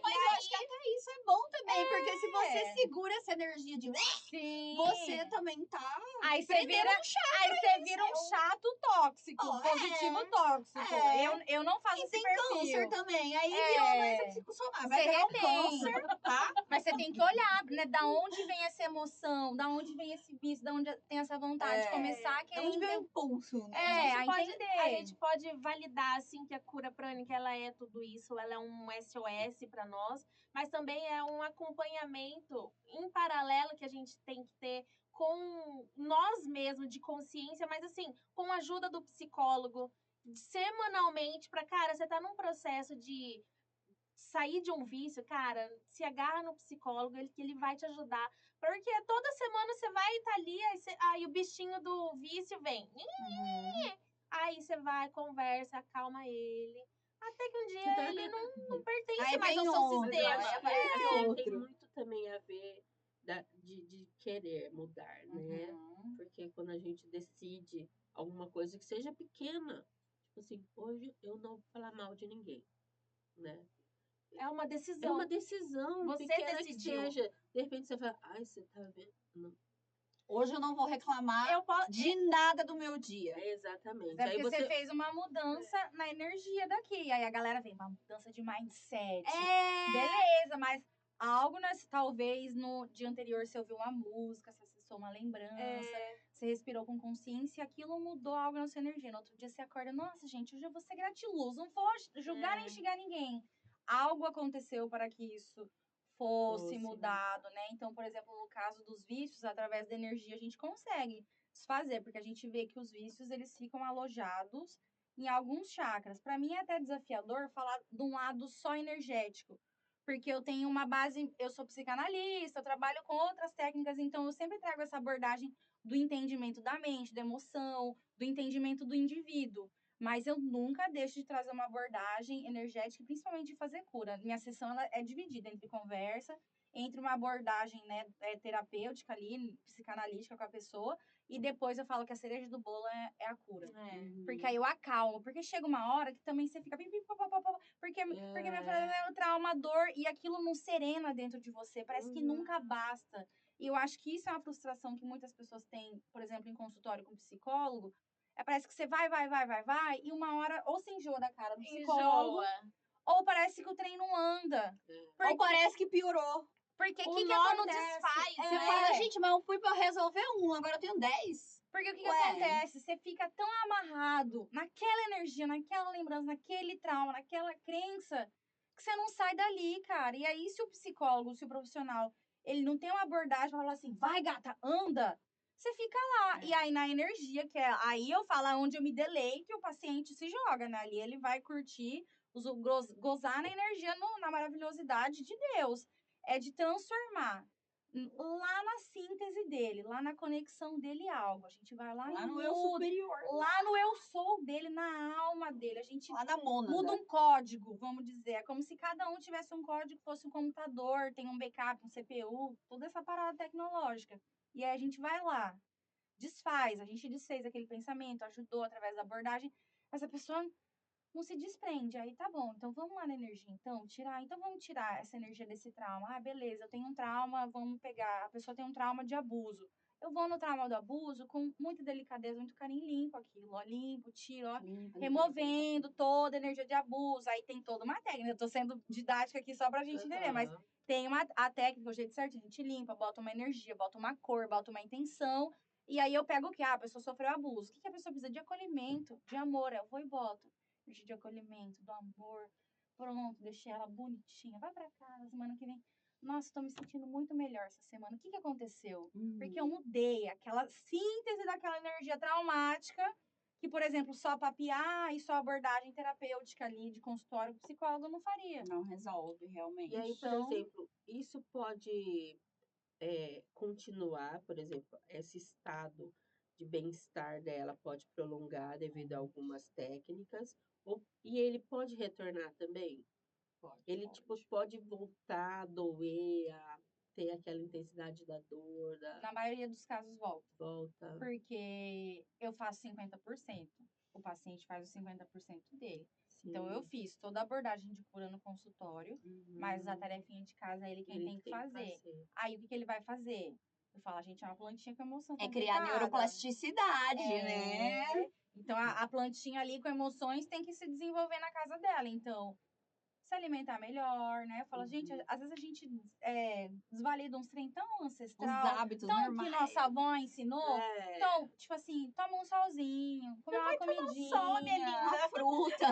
Speaker 1: Mas eu acho que até isso é bom também, porque se você segura essa energia de
Speaker 4: Sim.
Speaker 1: você também tá
Speaker 4: aí você
Speaker 1: prendendo
Speaker 4: vira,
Speaker 1: um chato.
Speaker 4: aí você vira um chato tóxico,
Speaker 1: Oh,
Speaker 4: positivo tóxico. Eu não faço
Speaker 1: E
Speaker 4: esse
Speaker 1: tem
Speaker 4: perfil.
Speaker 1: câncer também. Aí violência psicossomática. Vai
Speaker 4: Você
Speaker 1: pegar um
Speaker 4: retém.
Speaker 1: câncer, tá?
Speaker 4: Mas você tem que olhar, né? Da onde vem essa emoção, da onde vem esse vício, da onde tem essa vontade de começar a
Speaker 1: De
Speaker 4: querer
Speaker 1: onde vem o
Speaker 4: entender.
Speaker 1: impulso, né?
Speaker 2: A gente pode validar, assim, que a cura prânica, ela é tudo isso, ela é um SOS para nós, mas também é um acompanhamento em paralelo que a gente tem que ter com nós mesmos, de consciência, mas assim, com a ajuda do psicólogo, semanalmente, cara, você tá num processo de sair de um vício, cara, se agarra no psicólogo, ele vai te ajudar. Porque toda semana você vai estar ali, aí o bichinho do vício vem. Aí você vai, conversa, acalma ele. Até que um dia ele não pertence mais ao seu sistema.
Speaker 3: Tem muito também a ver de querer mudar, né? Porque quando a gente decide alguma coisa que seja pequena, tipo assim, hoje eu não vou falar mal de ninguém, né?
Speaker 2: É uma decisão.
Speaker 3: É uma decisão.
Speaker 2: Você
Speaker 3: pequena
Speaker 2: decidiu.
Speaker 3: Que seja. De repente você fala, ai, você tá vendo? Não.
Speaker 1: Hoje eu não vou reclamar de nada do meu dia.
Speaker 3: Exatamente.
Speaker 4: É porque você fez uma mudança na energia daqui. Aí a galera vem, uma mudança de mindset. Beleza, mas algo, talvez no dia anterior você ouviu uma música, você acessou uma lembrança, você respirou com consciência, aquilo mudou algo na sua energia. No outro dia você acorda, nossa, gente, hoje eu vou ser gratiluz, não vou julgar nem xingar ninguém. Algo aconteceu para que isso fosse mudado, né? Então, por exemplo, no caso dos vícios, através da energia a gente consegue desfazer, porque a gente vê que os vícios, eles ficam alojados em alguns chakras. Para mim é até desafiador falar de um lado só energético, Porque eu tenho uma base, eu sou psicanalista, eu trabalho com outras técnicas, então eu sempre trago essa abordagem do entendimento da mente, da emoção, do entendimento do indivíduo. Mas eu nunca deixo de trazer uma abordagem energética, principalmente de fazer cura. Minha sessão ela é dividida entre conversa, entre uma abordagem, né, terapêutica ali, psicanalítica com a pessoa, e depois eu falo que a cereja do bolo é a cura. Porque aí eu acalmo. Porque chega uma hora que também você fica... Porque minha problema é o trauma, a dor, e aquilo não serena dentro de você. Parece que nunca basta. E eu acho que isso é uma frustração que muitas pessoas têm, por exemplo, em consultório com psicólogo. Parece que você vai, e uma hora ou se enjoa da cara do psicólogo, ou parece que o trem não anda.
Speaker 1: Ou parece que piorou.
Speaker 4: Porque
Speaker 2: O
Speaker 4: que
Speaker 2: nó não
Speaker 4: acontece?
Speaker 2: desfaz,
Speaker 1: Você
Speaker 2: né?
Speaker 1: fala, gente, mas eu fui pra resolver um, agora eu tenho 10.
Speaker 4: Porque o que
Speaker 1: Ué.
Speaker 4: acontece? Você fica tão amarrado naquela energia, naquela lembrança, naquele trauma, naquela crença, que você não sai dali, cara. E aí, se o psicólogo, se o profissional, ele não tem uma abordagem pra falar assim, vai, gata, anda, você fica lá. E aí, na energia, que é aí eu falo onde eu me deleito, o paciente se joga, né? Ali ele vai curtir, gozar na energia, na maravilhosidade de Deus. É de transformar lá na síntese dele, lá na conexão dele algo. A gente vai lá
Speaker 1: Lá
Speaker 4: e
Speaker 1: no eu
Speaker 4: muda,
Speaker 1: superior.
Speaker 4: lá no eu sou dele, na alma dele. A gente
Speaker 1: Lá na mônada.
Speaker 4: muda um código, vamos dizer. É como se cada um tivesse um código, fosse um computador, tem um backup, um CPU, toda essa parada tecnológica. E aí a gente vai lá, desfaz, a gente desfez aquele pensamento, ajudou através da abordagem. Essa pessoa não se desprende. Aí tá bom, então vamos lá na energia, então vamos tirar essa energia desse trauma. Ah, beleza, eu tenho um trauma, vamos pegar, a pessoa tem um trauma de abuso. Eu vou no trauma do abuso com muita delicadeza, muito carinho, limpo aquilo, ó, limpo, tiro, ó, removendo toda a energia de abuso. Aí tem toda uma técnica, eu tô sendo didática aqui só pra gente entender, mas tem a técnica, o jeito certo, a gente limpa, bota uma energia, bota uma cor, bota uma intenção. E aí eu pego o que? Ah, a pessoa sofreu abuso. O que a pessoa precisa? De acolhimento, de amor. Eu vou e boto de acolhimento, do amor. Pronto, deixei ela bonitinha. Vai pra casa, semana que vem. Nossa, tô me sentindo muito melhor essa semana. O que aconteceu? Porque eu mudei aquela síntese daquela energia traumática que, por exemplo, só papiar e só abordagem terapêutica ali de consultório psicólogo não faria.
Speaker 1: Não resolve, realmente.
Speaker 3: E aí, por
Speaker 4: Então-
Speaker 3: exemplo, isso pode continuar, por exemplo, esse estado de bem-estar dela pode prolongar devido a algumas técnicas, e ele pode retornar também. Ele tipo pode voltar a doer, a ter aquela intensidade da dor,
Speaker 4: Na maioria dos casos volta.
Speaker 3: volta.
Speaker 4: Porque eu faço 50%. O paciente faz os 50% dele. Então, eu fiz toda a abordagem de cura no consultório, mas a tarefinha de casa é ele quem tem que fazer. Aí, o que ele vai fazer? Eu falo, a gente é uma plantinha com emoção.
Speaker 1: É criar neuroplasticidade, né?
Speaker 4: Então, a plantinha ali com emoções tem que se desenvolver na casa dela. Então, se alimentar melhor, né? Eu falo, gente, às vezes a gente desvalida uns trem tão
Speaker 1: Os
Speaker 4: ancestral,
Speaker 1: hábitos
Speaker 4: tão
Speaker 1: normais.
Speaker 4: que nossa avó ensinou. Então, tipo assim, toma um solzinho, come uma comidinha.
Speaker 2: sol, minha linda.
Speaker 1: Uma fruta,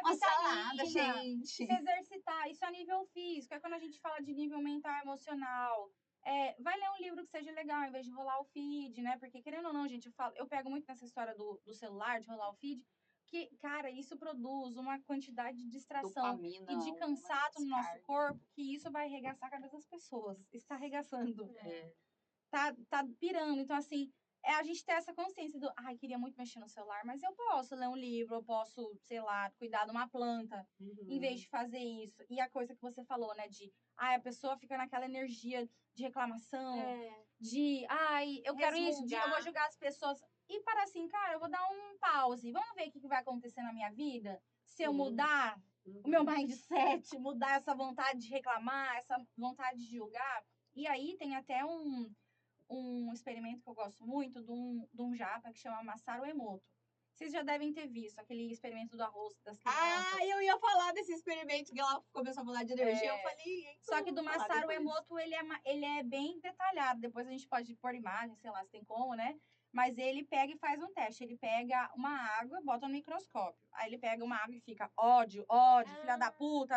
Speaker 1: uma salada,
Speaker 4: vitamina,
Speaker 1: gente.
Speaker 4: se exercitar. Isso a nível físico. É quando a gente fala de nível mental, emocional. Vai ler um livro que seja legal, em vez de rolar o feed, né? Porque, querendo ou não, gente, eu pego muito nessa história do celular, de rolar o feed, que, cara, isso produz uma quantidade de distração
Speaker 1: Dopamina,
Speaker 4: e de
Speaker 1: uma
Speaker 4: cansaço no nosso
Speaker 1: descarga.
Speaker 4: corpo, que isso vai arregaçar a cabeça das pessoas. Está arregaçando.
Speaker 3: É.
Speaker 4: Tá pirando. Então, assim, a gente ter essa consciência do, ai, queria muito mexer no celular, mas eu posso ler um livro, eu posso, sei lá, cuidar de uma planta, em vez de fazer isso. E a coisa que você falou, né, de, ai, a pessoa fica naquela energia de reclamação, de, ai, eu quero isso, de, eu vou julgar as pessoas. E para assim, cara, eu vou dar um pause. Vamos ver o que vai acontecer na minha vida se eu mudar o meu mindset, mudar essa vontade de reclamar, essa vontade de julgar. E aí tem até um experimento que eu gosto muito de um japa que chama Masaru Emoto. Vocês já devem ter visto aquele experimento do arroz das crianças.
Speaker 1: Eu ia falar desse experimento que ela começou a falar de energia. Eu falei,
Speaker 4: só que do Masaru Emoto, ele é bem detalhado. Depois a gente pode pôr imagem, sei lá, se tem como, né? Mas ele pega e faz um teste. Ele pega uma água, bota no microscópio. Aí ele pega uma água e fica ódio, filha da puta,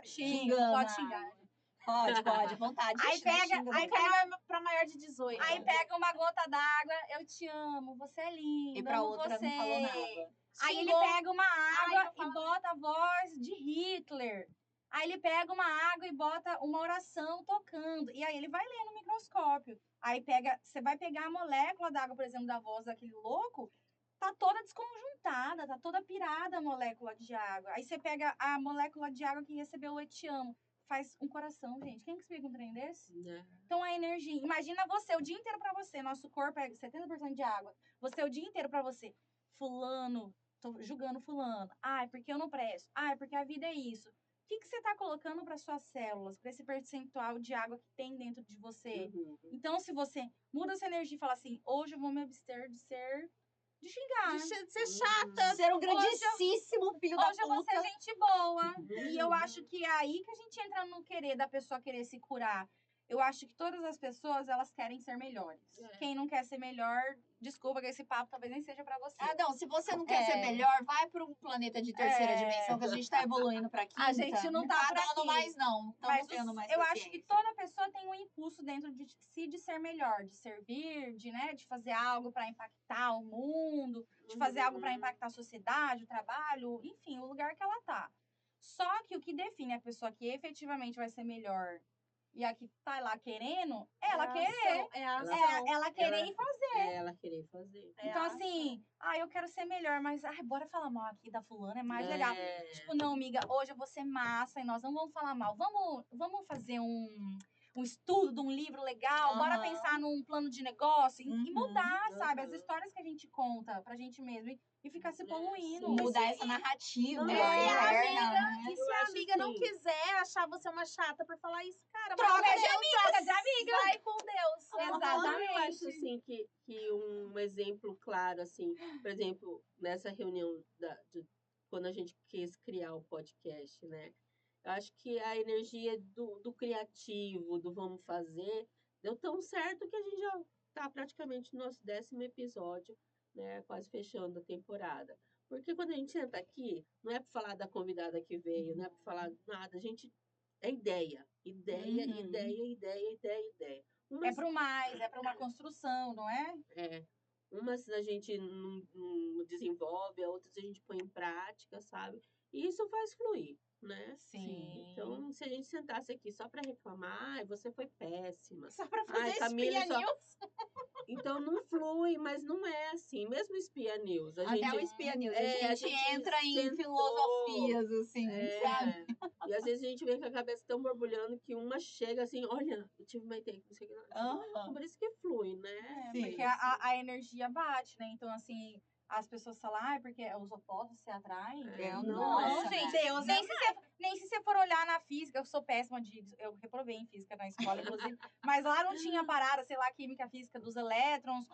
Speaker 4: xinga, não pode xingar.
Speaker 1: Pode, vontade.
Speaker 4: Aí pega
Speaker 2: pra maior de 18.
Speaker 4: Aí pega uma gota d'água, eu te amo, você é linda,
Speaker 1: E pra
Speaker 4: amo
Speaker 1: outra
Speaker 4: você.
Speaker 1: não falou nada.
Speaker 4: Aí ele
Speaker 2: Xingou.
Speaker 4: pega uma água e bota a voz de Hitler. Aí ele pega uma água e bota uma oração tocando. E aí ele vai ler no microscópio. Aí você vai pegar a molécula da água, por exemplo, da voz daquele louco, tá toda desconjuntada, tá toda pirada a molécula de água. Aí você pega a molécula de água que recebeu o "eu te amo", faz um coração, gente. Quem que explica um trem desse? Então a energia, imagina você o dia inteiro pra você, nosso corpo é 70% de água. Você o dia inteiro pra você, fulano, tô julgando fulano. Ai, porque eu não presto. Ai, porque a vida é isso. O que você tá colocando para suas células, para esse percentual de água que tem dentro de você?
Speaker 3: Uhum.
Speaker 4: Então, se você muda essa energia e fala assim, hoje eu vou me abster de xingar.
Speaker 2: De ser chata.
Speaker 1: Ser um grandíssimo filho da
Speaker 4: Hoje eu vou
Speaker 1: puta.
Speaker 4: ser gente boa. E eu acho que é aí que a gente entra no querer da pessoa querer se curar. Eu acho que todas as pessoas, elas querem ser melhores.
Speaker 3: É.
Speaker 4: Quem não quer ser melhor, desculpa que esse papo talvez nem seja pra você.
Speaker 1: Ah, não, se você não quer ser melhor, vai para um planeta de terceira dimensão, que a gente tá evoluindo pra quinta.
Speaker 4: A gente não tá por
Speaker 1: dando
Speaker 4: aqui.
Speaker 1: mais, não.
Speaker 4: Mas
Speaker 1: Estamos tendo mais
Speaker 4: eu acho que
Speaker 1: paciência.
Speaker 4: toda pessoa tem um impulso dentro de si de ser melhor, de servir, de fazer algo para impactar o mundo, de fazer algo para impactar a sociedade, o trabalho, enfim, o lugar que ela tá. Só que o que define a pessoa que efetivamente vai ser melhor e a que tá lá querendo, é ela querer.
Speaker 2: É a ação.
Speaker 4: Ela querer e fazer.
Speaker 3: É ela querer fazer.
Speaker 4: Então, assim, eu quero ser melhor, mas bora falar mal aqui da fulana, é mais legal. Tipo, não, amiga, hoje eu vou ser massa e nós não vamos falar mal. Vamos fazer um estudo de um livro legal, bora pensar num plano de negócio e mudar, sabe? As histórias que a gente conta pra gente mesmo e ficar se poluindo.
Speaker 1: Mudar essa narrativa
Speaker 3: Não,
Speaker 1: interna, né?
Speaker 2: E se a amiga não quiser achar você uma chata por falar isso, cara,
Speaker 4: Troca
Speaker 2: vai com
Speaker 4: de
Speaker 2: Deus,
Speaker 4: amiga, de amiga.
Speaker 2: vai com Deus.
Speaker 4: Exatamente.
Speaker 3: Eu acho assim que um exemplo claro, assim, por exemplo, nessa reunião quando a gente quis criar o podcast, né? Eu acho que a energia do criativo, do vamos fazer, deu tão certo que a gente já está praticamente no nosso 10º episódio, né? Quase fechando a temporada. Porque quando a gente senta aqui, não é para falar da convidada que veio, não é para falar nada, a gente. É ideia. Ideia.
Speaker 4: É pro mais, é pra uma construção, não é?
Speaker 3: Umas a gente não desenvolve, outras a gente põe em prática, sabe? E isso faz fluir, né?
Speaker 4: Sim.
Speaker 3: Então, se a gente sentasse aqui só para reclamar, você foi péssima.
Speaker 2: Só pra fazer
Speaker 3: Camila,
Speaker 2: espia news.
Speaker 3: Então não flui, mas não é assim. Mesmo espia news.
Speaker 1: Até o espia news. A gente entra em
Speaker 3: sentou,
Speaker 1: filosofias, assim, sabe?
Speaker 3: E às vezes a gente vem com a cabeça tão borbulhando que uma chega assim, olha, eu tive uma ideia, não sei o que. Por isso que flui, né?
Speaker 1: Sim.
Speaker 4: Porque a energia bate, né? Então, assim, as pessoas falam, porque os opostos se atraem.
Speaker 3: Não,
Speaker 4: gente.
Speaker 2: Deus
Speaker 4: Nem se você for olhar na física, eu sou péssima eu reprovei em física na escola, inclusive, mas lá não tinha parada, sei lá, química física dos elétrons.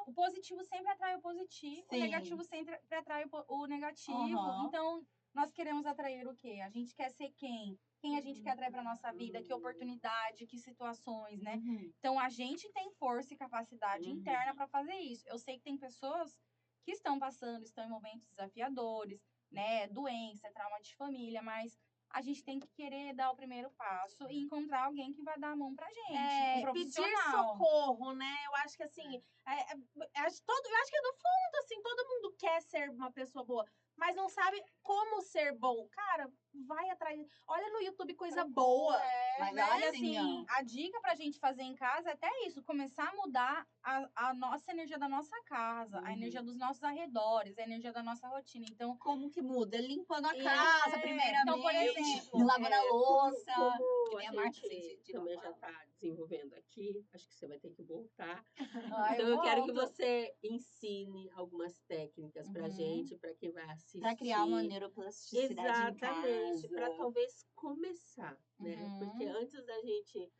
Speaker 4: O positivo sempre atrai o positivo, o negativo sempre atrai o negativo. Então, nós queremos atrair o quê? A gente quer ser quem? Quem a gente quer atrair para nossa vida? Que oportunidade, que situações, né? Então, a gente tem força e capacidade interna para fazer isso. Eu sei que tem pessoas que estão em momentos desafiadores, né? Doença, trauma de família, mas a gente tem que querer dar o primeiro passo e encontrar alguém que vai dar a mão pra gente. Um
Speaker 2: pedir
Speaker 4: profissional.
Speaker 2: socorro, né? Eu acho que assim, eu acho que no fundo, assim, todo mundo quer ser uma pessoa boa, mas não sabe como ser bom. Cara, vai atrás. Olha no YouTube coisa boa.
Speaker 1: Mas
Speaker 4: Né?
Speaker 1: olha
Speaker 4: Assim, a dica pra gente fazer em casa é até isso, começar a mudar a nossa energia da nossa casa, a energia dos nossos arredores, a energia da nossa rotina. Então,
Speaker 1: como que muda? Limpando a casa, primeiramente.
Speaker 4: Então, por exemplo,
Speaker 1: lavando a louça.
Speaker 3: Como
Speaker 1: que
Speaker 3: a
Speaker 1: nem
Speaker 3: gente também já está desenvolvendo aqui, acho que você vai ter que voltar.
Speaker 4: Ai,
Speaker 3: Então eu quero que
Speaker 4: volto.
Speaker 3: você ensine algumas técnicas pra gente, pra quem vai assistir.
Speaker 1: Pra criar uma neuroplasticidade
Speaker 3: Exatamente,
Speaker 1: em casa.
Speaker 3: para talvez começar, né? Porque antes da gente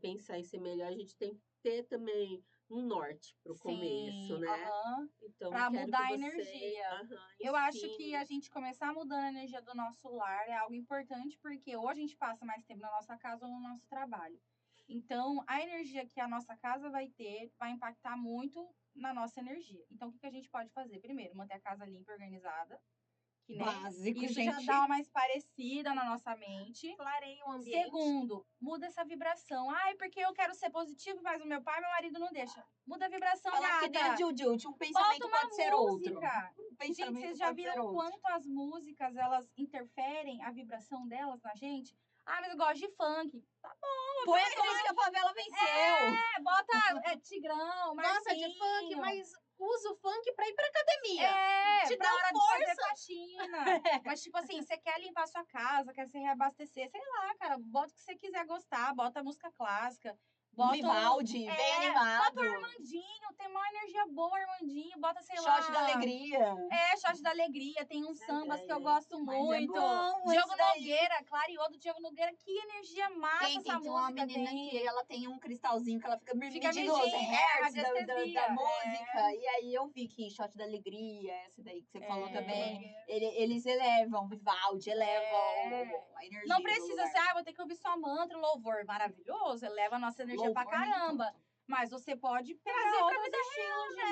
Speaker 3: pensar em ser melhor, a gente tem que ter também um norte pro começo, né? Então,
Speaker 4: pra
Speaker 3: quero
Speaker 4: mudar
Speaker 3: que
Speaker 4: a
Speaker 3: você,
Speaker 4: energia. Eu acho que a gente começar mudando a energia do nosso lar é algo importante, porque ou a gente passa mais tempo na nossa casa ou no nosso trabalho. Então, a energia que a nossa casa vai ter vai impactar muito na nossa energia. Então, o que a gente pode fazer? Primeiro, manter a casa limpa e organizada, né?
Speaker 1: Básico,
Speaker 4: Isso
Speaker 1: gente.
Speaker 4: já dá uma esparecida na nossa mente.
Speaker 2: Clareia o ambiente.
Speaker 4: Segundo, muda essa vibração. Ai, porque eu quero ser positivo, mas o meu pai e meu marido não deixam. Muda a vibração,
Speaker 1: Falar que nem a
Speaker 4: gata.
Speaker 1: Juju, um
Speaker 4: Bota
Speaker 1: pensamento
Speaker 4: uma
Speaker 1: pode ser outro.
Speaker 4: música.
Speaker 1: Um
Speaker 4: Gente,
Speaker 1: pensamento
Speaker 4: vocês já
Speaker 1: pode ser
Speaker 4: viram
Speaker 1: outro.
Speaker 4: quanto as músicas, elas interferem a vibração delas na gente? Ah, mas eu gosto de funk. Tá bom,
Speaker 1: Foi a crise que a favela venceu.
Speaker 4: bota Tigrão,
Speaker 2: Gosta de funk,
Speaker 4: Marcinho.
Speaker 2: mas usa o funk pra ir pra academia.
Speaker 4: Te
Speaker 2: Te
Speaker 4: dá
Speaker 2: dá
Speaker 4: hora
Speaker 2: força.
Speaker 4: de fazer faxina. Mas, tipo assim, você quer limpar sua casa, quer se reabastecer, sei lá, cara, bota o que você quiser gostar, bota música clássica, bota
Speaker 1: Vivaldi, bem animado.
Speaker 4: bota o Armandinho, tem uma energia boa, Armandinho, bota, sei lá.
Speaker 1: Shot da alegria.
Speaker 4: Shot da alegria, tem uns sambas que eu
Speaker 3: é.
Speaker 4: gosto
Speaker 1: Mas é
Speaker 4: muito.
Speaker 1: bom
Speaker 4: Diogo
Speaker 1: isso daí.
Speaker 4: Nogueira, Clareou do Diogo Nogueira, que energia massa
Speaker 1: Tem
Speaker 4: essa
Speaker 1: uma
Speaker 4: música
Speaker 1: menina
Speaker 4: tem.
Speaker 1: que ela tem um cristalzinho que ela fica medindo os
Speaker 4: medindo,
Speaker 1: hertz da
Speaker 4: radiestesia,
Speaker 1: música. E aí eu vi que Shot da Alegria, essa daí que você falou
Speaker 4: É.
Speaker 1: também, eles elevam, Vivaldi, elevam a energia.
Speaker 4: Não
Speaker 1: do
Speaker 4: precisa
Speaker 1: lugar.
Speaker 4: ser, vou ter que ouvir só mantra, louvor, maravilhoso, eleva a nossa energia pra
Speaker 1: Louvor nem
Speaker 4: caramba.
Speaker 1: tanto.
Speaker 4: Mas você pode
Speaker 2: Trazer
Speaker 4: pegar
Speaker 2: pra
Speaker 4: outros
Speaker 2: vida
Speaker 4: estilos de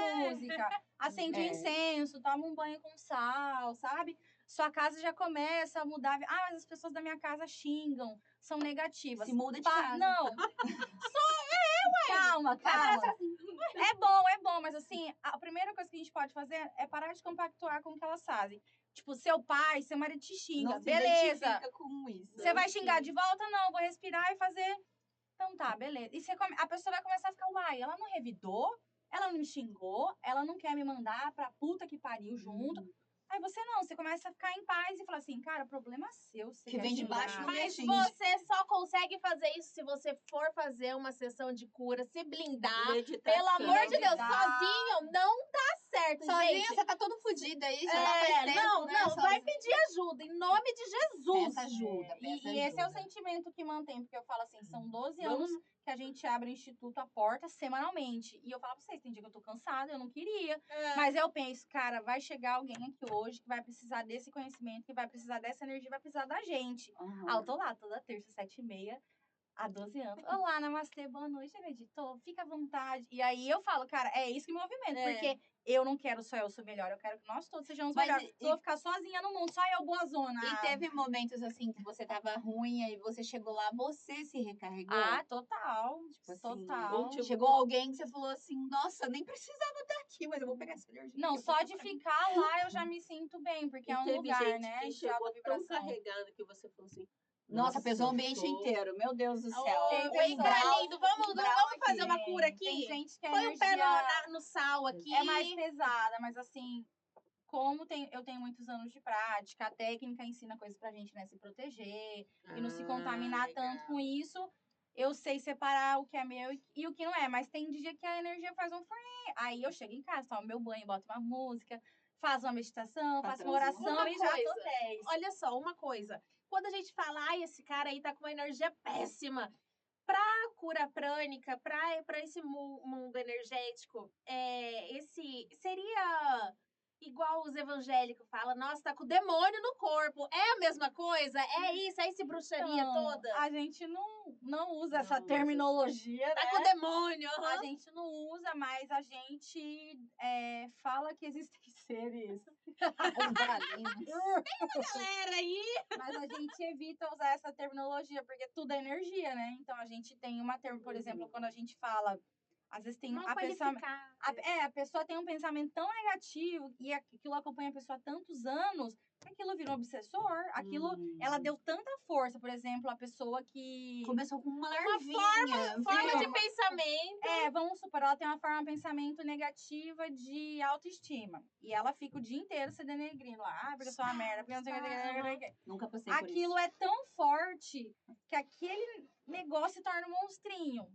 Speaker 4: música. Acende um
Speaker 1: É.
Speaker 4: incenso, toma um banho com sal, sabe? Sua casa já começa a mudar. Ah, mas as pessoas da minha casa xingam, são negativas.
Speaker 1: Se muda de casa.
Speaker 4: Não. Calma, calma. É bom, mas assim, a primeira coisa que a gente pode fazer é parar de compactuar com o que elas fazem. Tipo, seu pai, seu marido te xinga,
Speaker 1: Não se
Speaker 4: beleza.
Speaker 1: identifica com isso.
Speaker 4: Você vai xingar de volta? Não, vou respirar e fazer. Então tá, beleza. E a pessoa vai começar a ficar, uai, ela não revidou, ela não me xingou, ela não quer me mandar pra puta que pariu junto. Aí você começa a ficar em paz e fala assim, cara, problema seu. Você
Speaker 1: Que
Speaker 4: quer
Speaker 1: vem de
Speaker 4: xingar.
Speaker 1: baixo, não me
Speaker 2: Mas
Speaker 1: atinge.
Speaker 2: você só consegue fazer isso se você for fazer uma sessão de cura, se blindar.
Speaker 3: Meditação.
Speaker 2: Pelo amor de Deus,
Speaker 4: Meditar.
Speaker 2: sozinho não dá certo,
Speaker 1: Sozinha,
Speaker 2: gente.
Speaker 1: você tá todo fodido aí, já tá faz tempo,
Speaker 2: não,
Speaker 1: né?
Speaker 2: não, vai
Speaker 1: sozinha.
Speaker 2: pedir ajuda, em nome de Jesus.
Speaker 1: Peça ajuda, peça
Speaker 4: E esse é o
Speaker 1: ajuda.
Speaker 4: sentimento que mantém, porque eu falo assim, são 12
Speaker 2: Vamos-
Speaker 4: anos que a gente abre o Instituto à porta semanalmente. E eu falo pra vocês, tem dia que eu tô cansada, eu não queria. Mas eu penso, cara, vai chegar alguém aqui hoje que vai precisar desse conhecimento, que vai precisar dessa energia, vai precisar da gente.
Speaker 1: Uhum.
Speaker 4: Ah, eu tô lá toda terça, 7h30, há 12 anos. Olá, namastê, boa noite, editor, fica à vontade. E aí eu falo, cara, é isso que me movimenta, porque eu não quero só eu ser melhor, eu quero que nós todos sejamos
Speaker 1: Mas
Speaker 4: melhores. Eu vou ficar sozinha no mundo, só eu boazona.
Speaker 1: E teve momentos assim que você tava ruim, aí você chegou lá, você se recarregou.
Speaker 4: Ah, total.
Speaker 1: Tipo assim,
Speaker 4: total.
Speaker 3: tipo,
Speaker 1: Chegou alguém que você falou assim, nossa, nem precisava estar aqui, mas eu vou pegar essa energia.
Speaker 4: Não,
Speaker 1: aqui, eu
Speaker 4: só
Speaker 1: vou
Speaker 4: de
Speaker 1: pra mim.
Speaker 4: ficar lá eu já me sinto bem, porque
Speaker 3: E
Speaker 4: é um
Speaker 3: teve
Speaker 4: lugar,
Speaker 3: gente
Speaker 4: né?
Speaker 3: que
Speaker 4: de alta
Speaker 3: chegou tão
Speaker 4: vibração.
Speaker 3: carregando que você falou assim,
Speaker 1: Nossa, pesou o ambiente
Speaker 3: tô-
Speaker 1: inteiro, meu Deus do céu.
Speaker 2: Ô,
Speaker 4: Tem
Speaker 2: Bra lindo, vamos
Speaker 1: umbral
Speaker 2: fazer uma
Speaker 1: aqui.
Speaker 2: cura aqui?
Speaker 4: Tem gente que a
Speaker 2: Põe o pé
Speaker 4: energia
Speaker 2: no sal aqui.
Speaker 4: é mais pesada, mas assim, como eu tenho muitos anos de prática, a técnica ensina coisas pra gente, né? Se proteger e não se contaminar
Speaker 3: legal.
Speaker 4: tanto com isso. Eu sei separar o que é meu e o que não é, mas tem dia que a energia faz um free. Aí eu chego em casa, tomo meu banho, boto uma música, faço uma meditação, faço uma
Speaker 1: Patrãozinho.
Speaker 4: oração
Speaker 2: Uma
Speaker 4: e já tô
Speaker 2: coisa,
Speaker 4: 10.
Speaker 2: Olha só, uma coisa. Quando a gente fala, ai, esse cara aí tá com uma energia péssima, pra cura prânica, pra esse mundo energético, esse seria igual os evangélicos falam, nossa, tá com o demônio no corpo. É a mesma coisa? É isso? É esse bruxaria
Speaker 4: Não,
Speaker 2: toda?
Speaker 4: A gente não usa
Speaker 3: Não
Speaker 4: essa
Speaker 3: usa
Speaker 4: terminologia,
Speaker 2: Tá
Speaker 4: né?
Speaker 2: com o demônio.
Speaker 4: A gente não usa, mas a gente fala que existem seres.
Speaker 2: Galera aí.
Speaker 4: Mas a gente evita usar essa terminologia, porque tudo é energia, né? Então a gente tem uma por exemplo, quando a gente fala, às vezes tem
Speaker 2: Não
Speaker 4: a pessoa.
Speaker 2: qualificar.
Speaker 4: A pessoa tem um pensamento tão negativo e aquilo acompanha a pessoa há tantos anos que aquilo vira um obsessor. Aquilo, ela deu tanta força, por exemplo, a pessoa que.
Speaker 1: Começou com uma
Speaker 2: Uma
Speaker 1: larvinha.
Speaker 2: Forma
Speaker 1: viu?
Speaker 2: de pensamento.
Speaker 4: Vamos supor, ela tem uma forma de pensamento negativa de autoestima. E ela fica o dia inteiro se denegrindo. Ah, porque eu sou uma merda, porque eu não sei o que.
Speaker 1: Nunca passei por
Speaker 4: Aquilo
Speaker 1: isso.
Speaker 4: é tão forte que aquele negócio se torna um monstrinho.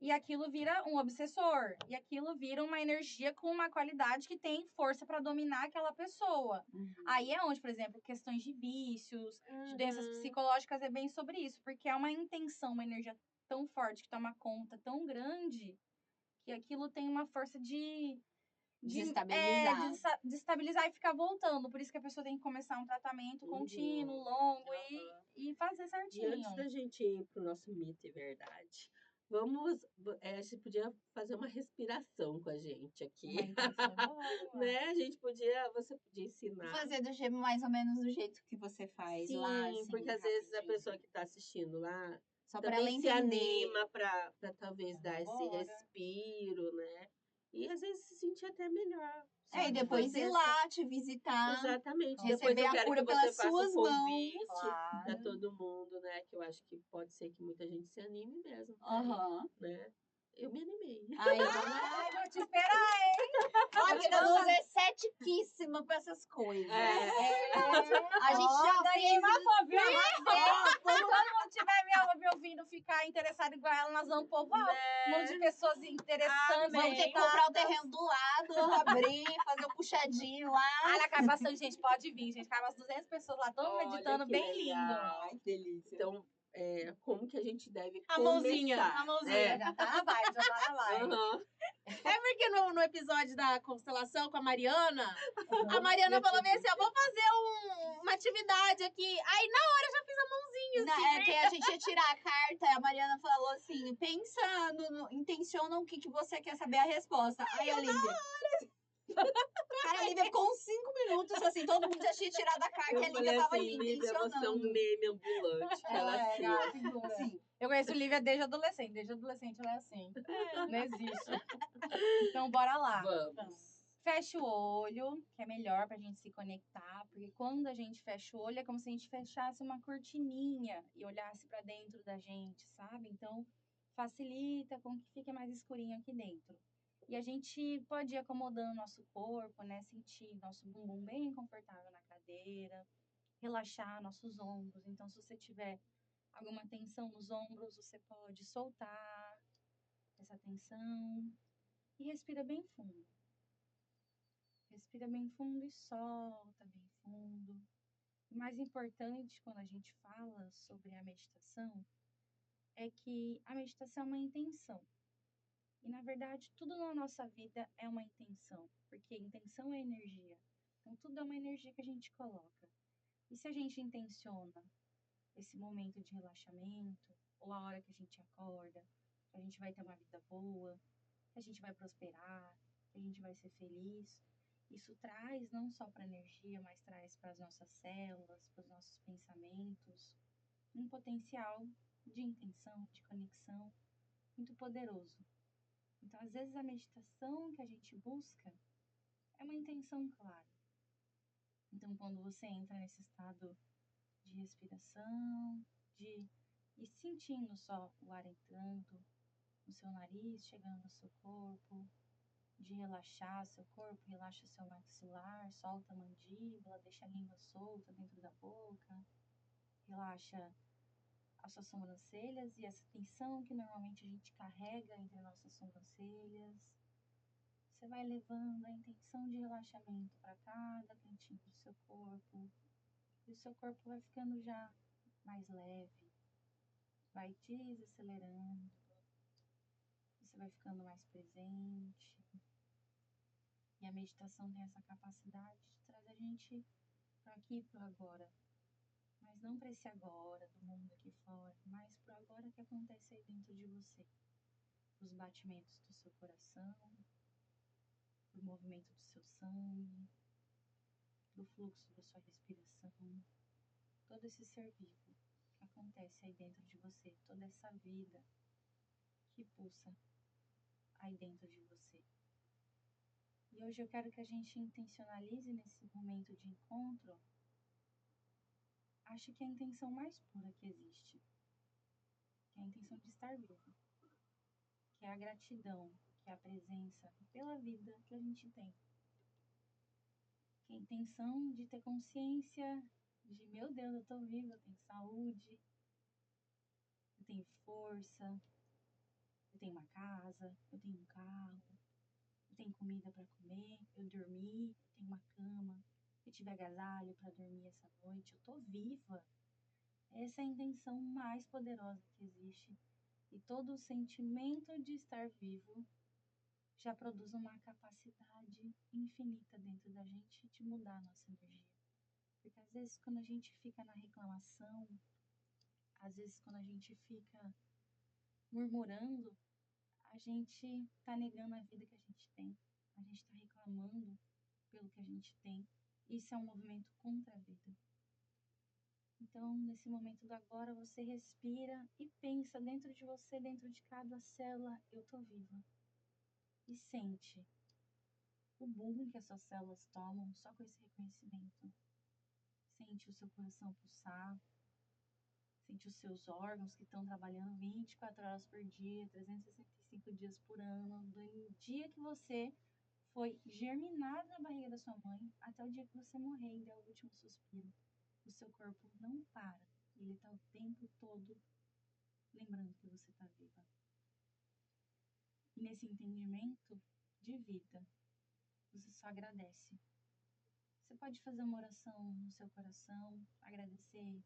Speaker 4: E aquilo vira um obsessor. E aquilo vira uma energia com uma qualidade que tem força para dominar aquela pessoa.
Speaker 1: Uhum.
Speaker 4: Aí é onde, por exemplo, questões de vícios, de doenças
Speaker 2: Uhum.
Speaker 4: psicológicas é bem sobre isso. Porque é uma intenção, uma energia tão forte, que toma conta tão grande, que aquilo tem uma força de desestabilizar e ficar voltando. Por isso que a pessoa tem que começar um tratamento contínuo, longo e fazer
Speaker 3: E
Speaker 4: certinho.
Speaker 3: antes da gente ir pro nosso mito e verdade, a gente podia fazer uma respiração com a gente
Speaker 4: Uma
Speaker 3: aqui,
Speaker 4: intenção boa.
Speaker 3: né? Você podia ensinar.
Speaker 1: Fazer mais ou menos do jeito que você faz lá,
Speaker 3: Sim,
Speaker 1: assim,
Speaker 3: porque às vezes a
Speaker 1: rapidinho.
Speaker 3: pessoa que está assistindo lá
Speaker 1: Só pra ela
Speaker 3: também se
Speaker 1: entender.
Speaker 3: anima para talvez dar esse
Speaker 4: Bora.
Speaker 3: respiro, né? E às vezes se sentir até melhor.
Speaker 1: É, e
Speaker 3: só de
Speaker 1: depois
Speaker 3: fazer
Speaker 1: ir
Speaker 3: essa-
Speaker 1: lá te visitar,
Speaker 3: Exatamente.
Speaker 4: Receber
Speaker 3: Depois eu
Speaker 1: a
Speaker 3: quero
Speaker 1: cura
Speaker 3: que você
Speaker 1: pelas
Speaker 3: faça um
Speaker 1: suas mãos.
Speaker 3: convite para
Speaker 4: Claro.
Speaker 3: todo mundo, né? Que eu acho que pode ser que muita gente se anime mesmo,
Speaker 1: Aham.
Speaker 3: né? Eu me animei.
Speaker 1: Aí, vamos
Speaker 4: Ai, vou te esperar, hein?
Speaker 1: Ó, a Vida Luz é cetiquíssima pra essas coisas. A gente
Speaker 4: Ó,
Speaker 1: já
Speaker 4: ganhei
Speaker 1: fez...
Speaker 4: uma fã, viu? Arrasou. Quando todo mundo estiver me ouvindo ficar interessado igual ela, nós vamos povoar. Um monte de pessoas interessantes.
Speaker 1: Vamos ter que comprar o terreno do lado, abrir, fazer o puxadinho lá.
Speaker 4: Olha, cabe bastante gente, pode vir, gente. Cabe umas 200 pessoas lá, todo mundo
Speaker 3: Olha
Speaker 4: meditando,
Speaker 3: que
Speaker 4: bem
Speaker 3: legal.
Speaker 4: lindo.
Speaker 1: Que delícia.
Speaker 3: Então, como que a gente deve
Speaker 2: A
Speaker 3: começar?
Speaker 2: mãozinha, a mãozinha.
Speaker 3: É.
Speaker 4: Já tá na vibe, já tá na vibe.
Speaker 3: Aham.
Speaker 2: É porque no episódio da constelação com a Mariana falou bem assim, ó, vou fazer uma atividade aqui. Aí na hora eu já fiz a mãozinha, assim.
Speaker 1: Que a gente ia tirar a carta, a Mariana falou assim, pensando, intenciona o que você quer saber a resposta. Aí a Lívia... Cara, a Lívia ficou uns 5 minutos, assim, todo mundo já tinha tirado a carta e
Speaker 3: Eu
Speaker 1: a Lívia
Speaker 3: falei
Speaker 1: tava
Speaker 3: assim,
Speaker 1: ali,
Speaker 3: Lívia, você é um
Speaker 1: intencionando.
Speaker 3: meme ambulante. Ela assim, ó.
Speaker 4: a figura.
Speaker 1: Sim.
Speaker 4: Eu conheço Lívia desde adolescente. Desde adolescente ela é assim. Não existe. Então, bora lá.
Speaker 3: Vamos.
Speaker 4: Fecha o olho, que é melhor pra gente se conectar, porque quando a gente fecha o olho é como se a gente fechasse uma cortininha e olhasse pra dentro da gente, sabe? Então, facilita com que fique mais escurinho aqui dentro. E a gente pode ir acomodando o nosso corpo, né? Sentir nosso bumbum bem confortável na cadeira, relaxar nossos ombros. Então, se você tiver alguma tensão nos ombros, você pode soltar essa tensão e respira bem fundo. Respira bem fundo e solta bem fundo. O mais importante quando a gente fala sobre a meditação é que a meditação é uma intenção. E na verdade, tudo na nossa vida é uma intenção, porque intenção é energia. Então, tudo é uma energia que a gente coloca. E se a gente intenciona esse momento de relaxamento, ou a hora que a gente acorda, que a gente vai ter uma vida boa, que a gente vai prosperar, que a gente vai ser feliz, isso traz não só para a energia, mas traz para as nossas células, para os nossos pensamentos, um potencial de intenção, de conexão muito poderoso. Então, às vezes, a meditação que a gente busca é uma intenção clara. Então, quando você entra nesse estado de respiração, de ir sentindo só o ar entrando no seu nariz, chegando no seu corpo, de relaxar seu corpo, relaxa seu maxilar, solta a mandíbula, deixa a língua solta dentro da boca, relaxa as suas sobrancelhas e essa tensão que normalmente a gente carrega entre nossas sobrancelhas. Você vai levando a intenção de relaxamento para cada cantinho do seu corpo e o seu corpo vai ficando já mais leve, vai desacelerando, você vai ficando mais presente. E a meditação tem essa capacidade de trazer a gente para aqui e para agora. Mas não para esse agora do mundo aqui fora, mas para o agora que acontece aí dentro de você. Os batimentos do seu coração, o movimento do seu sangue, do fluxo da sua respiração. Todo esse ser vivo que acontece aí dentro de você, toda essa vida que pulsa aí dentro de você. E hoje eu quero que a gente intencionalize nesse momento de encontro, acho que é a intenção mais pura que existe, que é a intenção de estar vivo, que é a gratidão, que é a presença pela vida que a gente tem, que é a intenção de ter consciência de, meu Deus, eu tô viva, eu tenho saúde, eu tenho força, eu tenho uma casa, eu tenho um carro, eu tenho comida para comer, eu dormi, eu tenho uma cama, eu tive agasalho para dormir essa noite, eu tô viva. Essa é a intenção mais poderosa que existe. E todo o sentimento de estar vivo já produz uma capacidade infinita dentro da gente de mudar a nossa energia. Porque às vezes quando a gente fica na reclamação, às vezes quando a gente fica murmurando, a gente tá negando a vida que a gente tem. A gente tá reclamando pelo que a gente tem. Isso é um movimento contra a vida. Então, nesse momento do agora, você respira e pensa dentro de você, dentro de cada célula, eu tô viva. E sente o boom que as suas células tomam só com esse reconhecimento. Sente o seu coração pulsar, sente os seus órgãos que estão trabalhando 24 horas por dia, 365 dias por ano, do dia que você foi germinado na barriga da sua mãe até o dia que você morrer e der o último suspiro. O seu corpo não para, ele está o tempo todo lembrando que você está viva. E nesse entendimento de vida, você só agradece. Você pode fazer uma oração no seu coração, agradecer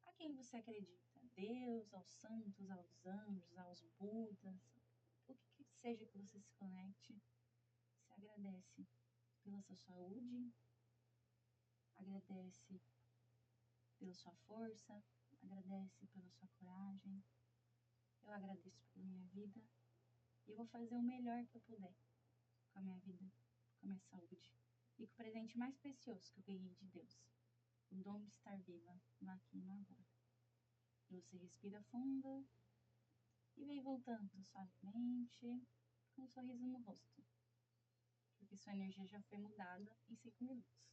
Speaker 4: a quem você acredita. A Deus, aos santos, aos anjos, aos budas, o que seja que você se conecte. Você agradece pela sua saúde, agradece pela sua força, agradece pela sua coragem. Eu agradeço pela minha vida e eu vou fazer o melhor que eu puder com a minha vida, com a minha saúde e com o presente mais precioso que eu ganhei de Deus, o dom de estar viva no aqui e no agora. E você respira fundo e vem voltando suavemente com um sorriso no rosto, porque sua energia já foi mudada em 5 minutos.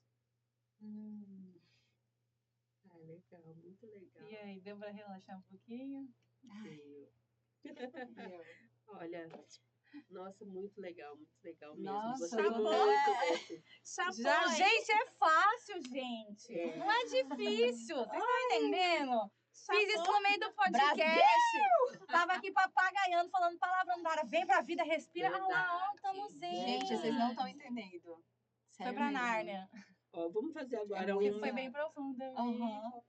Speaker 3: Ah, legal, muito legal.
Speaker 4: E aí, deu pra relaxar um pouquinho?
Speaker 3: Olha, nossa, muito legal mesmo.
Speaker 1: Nossa,
Speaker 3: Gostei
Speaker 1: eu tô
Speaker 3: muito
Speaker 1: até-
Speaker 3: desse.
Speaker 2: Chapéu, hein?
Speaker 4: Gente, é fácil, gente.
Speaker 3: É.
Speaker 4: Não é difícil. Vocês estão entendendo? Fiz isso
Speaker 2: Chapéu.
Speaker 4: no meio do podcast. Tava aqui papagaiando, falando palavrão. Cara, vem pra vida, respira. Ah lá, ó, tamo zen.
Speaker 1: Gente, vocês não estão entendendo.
Speaker 4: Foi
Speaker 1: Sério
Speaker 4: pra
Speaker 1: mesmo.
Speaker 4: Nárnia.
Speaker 3: Ó, vamos fazer agora
Speaker 1: muito
Speaker 4: Foi bem profunda.
Speaker 1: Aham.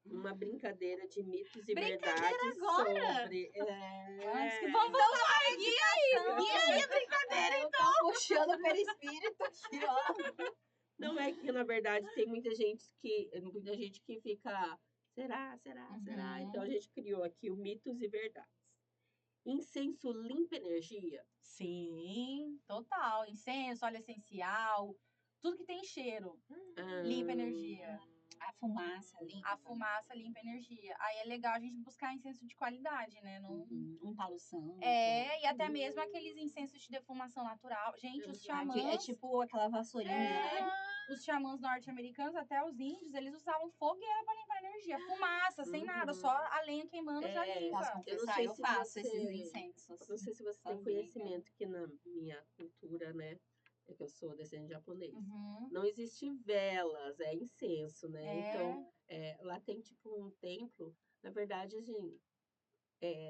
Speaker 3: uma brincadeira de mitos e
Speaker 2: Brincadeira
Speaker 3: verdades
Speaker 2: agora?
Speaker 3: sobre.
Speaker 4: Vamos voltar.
Speaker 1: E aí, brincadeira, então? Tô puxando o perispírito aqui, ó.
Speaker 3: Não é que, na verdade, tem muita gente que fica. Será?
Speaker 1: Uhum.
Speaker 3: Então a gente criou aqui o mitos e verdades. Incenso limpa energia?
Speaker 4: Sim, total. Incenso, óleo essencial, tudo que tem cheiro.
Speaker 3: Ah,
Speaker 4: Limpa energia.
Speaker 1: A fumaça limpa.
Speaker 4: A fumaça limpa energia. Aí é legal a gente buscar incenso de qualidade, né? Não...
Speaker 1: Um palo santo.
Speaker 4: É, e até mesmo aqueles incensos de defumação natural. Gente, os xamãs...
Speaker 1: É tipo aquela vassourinha, né?
Speaker 4: Os xamãs norte-americanos, até os índios, eles usavam fogueira para limpar energia. Fumaça, sem nada, só a lenha queimando já
Speaker 3: É,
Speaker 4: limpa.
Speaker 1: Posso
Speaker 3: Eu não
Speaker 1: confessar,
Speaker 3: sei
Speaker 1: eu
Speaker 3: se
Speaker 1: faço
Speaker 3: você-
Speaker 1: esses incensos.
Speaker 3: Não sei se você tem
Speaker 1: Amiga.
Speaker 3: conhecimento que na minha cultura, né? É que eu sou descendente de japonês.
Speaker 4: Uhum.
Speaker 3: Não existe velas, é incenso, né?
Speaker 4: É.
Speaker 3: Então, lá tem tipo um templo. Na verdade, assim,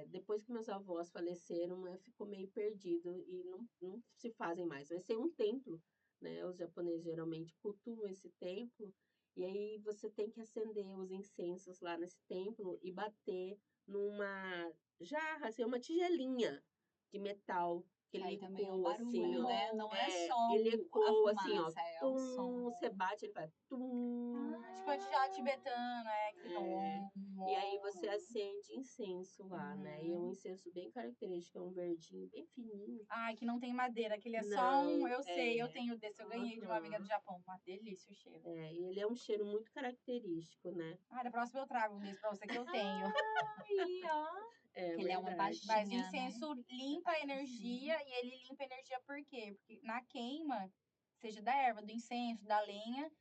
Speaker 3: depois que meus avós faleceram, ficou meio perdido e não se fazem mais. Mas tem um templo, né? Os japoneses geralmente cultuam esse templo. E aí você tem que acender os incensos lá nesse templo e bater numa jarra, assim, uma tigelinha de metal. Que
Speaker 1: Que
Speaker 3: ele
Speaker 1: aí também é um
Speaker 3: ecoa, assim,
Speaker 1: barulho,
Speaker 3: ó.
Speaker 1: né? Não é só
Speaker 3: Ele
Speaker 1: a
Speaker 3: ecoa, assim, ó.
Speaker 1: fumaça, é o som.
Speaker 3: Tum, você bate, ele vai tum.
Speaker 4: Tipo a já tibetano, que
Speaker 3: E aí você acende incenso lá, né? E é um
Speaker 4: Uhum.
Speaker 3: incenso bem característico, é um verdinho bem fininho.
Speaker 4: Ai, que não tem madeira, aquele é só
Speaker 3: Não,
Speaker 4: eu sei, eu tenho desse, eu ganhei de uma amiga do
Speaker 3: Aham.
Speaker 4: Japão. Uma delícia o cheiro.
Speaker 3: E ele é um cheiro muito característico, né?
Speaker 4: Ah, da próxima eu trago um desse pra você que eu tenho.
Speaker 2: Aí, ó.
Speaker 1: Que ele é uma
Speaker 3: verdade.
Speaker 1: pastinha,
Speaker 4: Mas incenso limpa a
Speaker 1: Assim.
Speaker 4: energia e ele limpa a energia por quê? Porque na queima, seja da erva, do incenso, da lenha,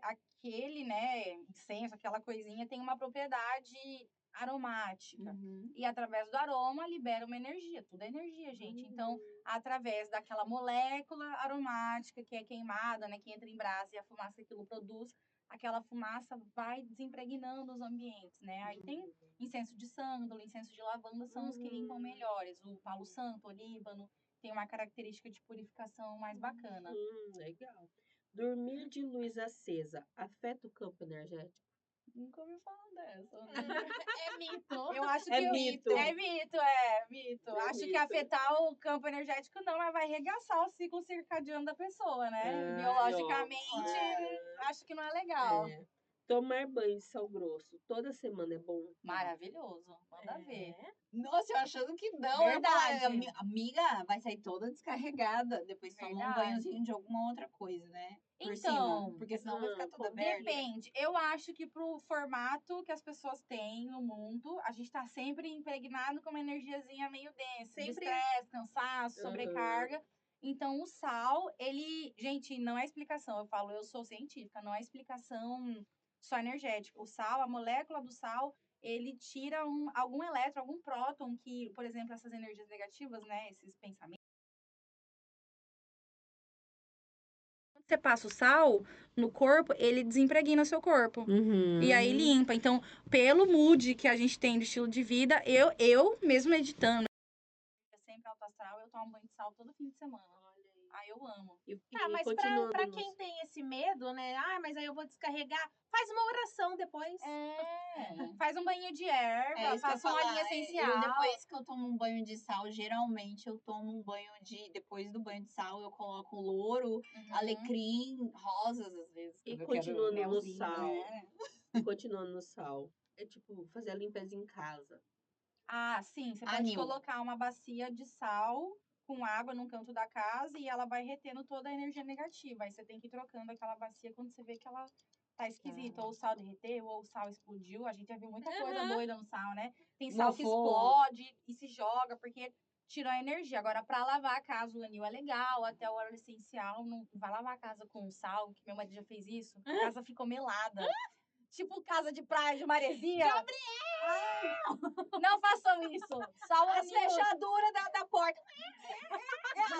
Speaker 4: aquele, né, incenso, aquela coisinha tem uma propriedade aromática.
Speaker 1: Uhum.
Speaker 4: E através do aroma libera uma energia, tudo é energia, gente. Então, através daquela molécula aromática que é queimada, né, que entra em brasa e a fumaça que aquilo produz, aquela fumaça vai desimpregnando os ambientes, né? Aí tem incenso de sândalo, incenso de lavanda são os que limpam melhores. O palo santo, o olíbano, tem uma característica de purificação mais bacana.
Speaker 3: Legal. Dormir de luz acesa afeta o campo energético?
Speaker 4: Nunca ouvi falar dessa, né?
Speaker 2: É mito.
Speaker 4: Eu acho que
Speaker 3: É mito.
Speaker 4: É mito. Acho que
Speaker 3: mito.
Speaker 4: afetar o campo energético não, mas vai arregaçar o ciclo circadiano da pessoa, né?
Speaker 3: Ah,
Speaker 4: Biologicamente, acho que não é legal.
Speaker 3: Tomar banho de sal grosso toda semana é bom?
Speaker 4: Maravilhoso. Manda ver.
Speaker 2: É.
Speaker 1: Nossa, eu achando que não. Eu
Speaker 4: Verdade.
Speaker 1: falei, amiga, vai sair toda descarregada. Depois toma um
Speaker 4: Verdade.
Speaker 1: banhozinho de alguma outra coisa, né? Por
Speaker 4: Então,
Speaker 1: cima. Porque senão vai ficar toda
Speaker 3: como-
Speaker 1: aberta.
Speaker 4: depende. Eu acho que pro formato que as pessoas têm no mundo, a gente tá sempre impregnado com uma energiazinha meio densa, de
Speaker 2: Sempre-
Speaker 4: estresse, cansaço,
Speaker 3: Aham.
Speaker 4: sobrecarga. Então, o sal, ele... Gente, não é explicação. Eu falo, eu sou científica, não é explicação só energética. O sal, a molécula do sal, ele tira algum elétron, algum próton que, por exemplo, essas energias negativas, né, esses pensamentos. Quando você passa o sal no corpo, ele desimpregna seu corpo.
Speaker 3: Uhum.
Speaker 4: E aí limpa. Então, pelo mood que a gente tem do estilo de vida, eu mesmo meditando, sempre alto astral, eu tomo banho de sal todo fim de semana. Aí eu amo.
Speaker 3: E
Speaker 2: Tá, mas
Speaker 3: continuando
Speaker 2: pra
Speaker 3: nos-
Speaker 2: quem tem esse medo, né? Ah, mas aí eu vou descarregar. Faz uma oração depois.
Speaker 4: Faz um banho de erva,
Speaker 1: É isso que eu ia
Speaker 4: faça um
Speaker 1: falar.
Speaker 4: olhinho
Speaker 1: Eu,
Speaker 4: essencial.
Speaker 1: depois que eu tomo um banho de sal, geralmente eu tomo um banho de. Depois do banho de sal, eu coloco louro,
Speaker 4: Uhum.
Speaker 1: alecrim, rosas, às vezes.
Speaker 3: E
Speaker 1: quando eu
Speaker 3: continuando
Speaker 1: quero
Speaker 3: no
Speaker 1: melzinho,
Speaker 3: sal.
Speaker 1: né?
Speaker 3: Continuando no sal. É tipo fazer a limpeza em casa.
Speaker 4: Ah, sim, você pode
Speaker 1: Anil.
Speaker 4: colocar uma bacia de sal com água num canto da casa e ela vai retendo toda a energia negativa. Aí você tem que ir trocando aquela bacia quando você vê que ela tá esquisita. Ou o sal derreteu, ou o sal explodiu. A gente já viu muita coisa
Speaker 2: Aham.
Speaker 4: doida no sal, né? Tem sal que
Speaker 1: Mofou.
Speaker 4: explode e se joga, porque tirou a energia. Agora, pra lavar a casa, o anil é legal, até o óleo essencial. Não vai lavar a casa com sal, que meu marido já fez isso. A casa ficou melada. Tipo casa de praia de maresia. Não façam isso. Só o
Speaker 2: As
Speaker 4: anil.
Speaker 2: fechaduras da porta.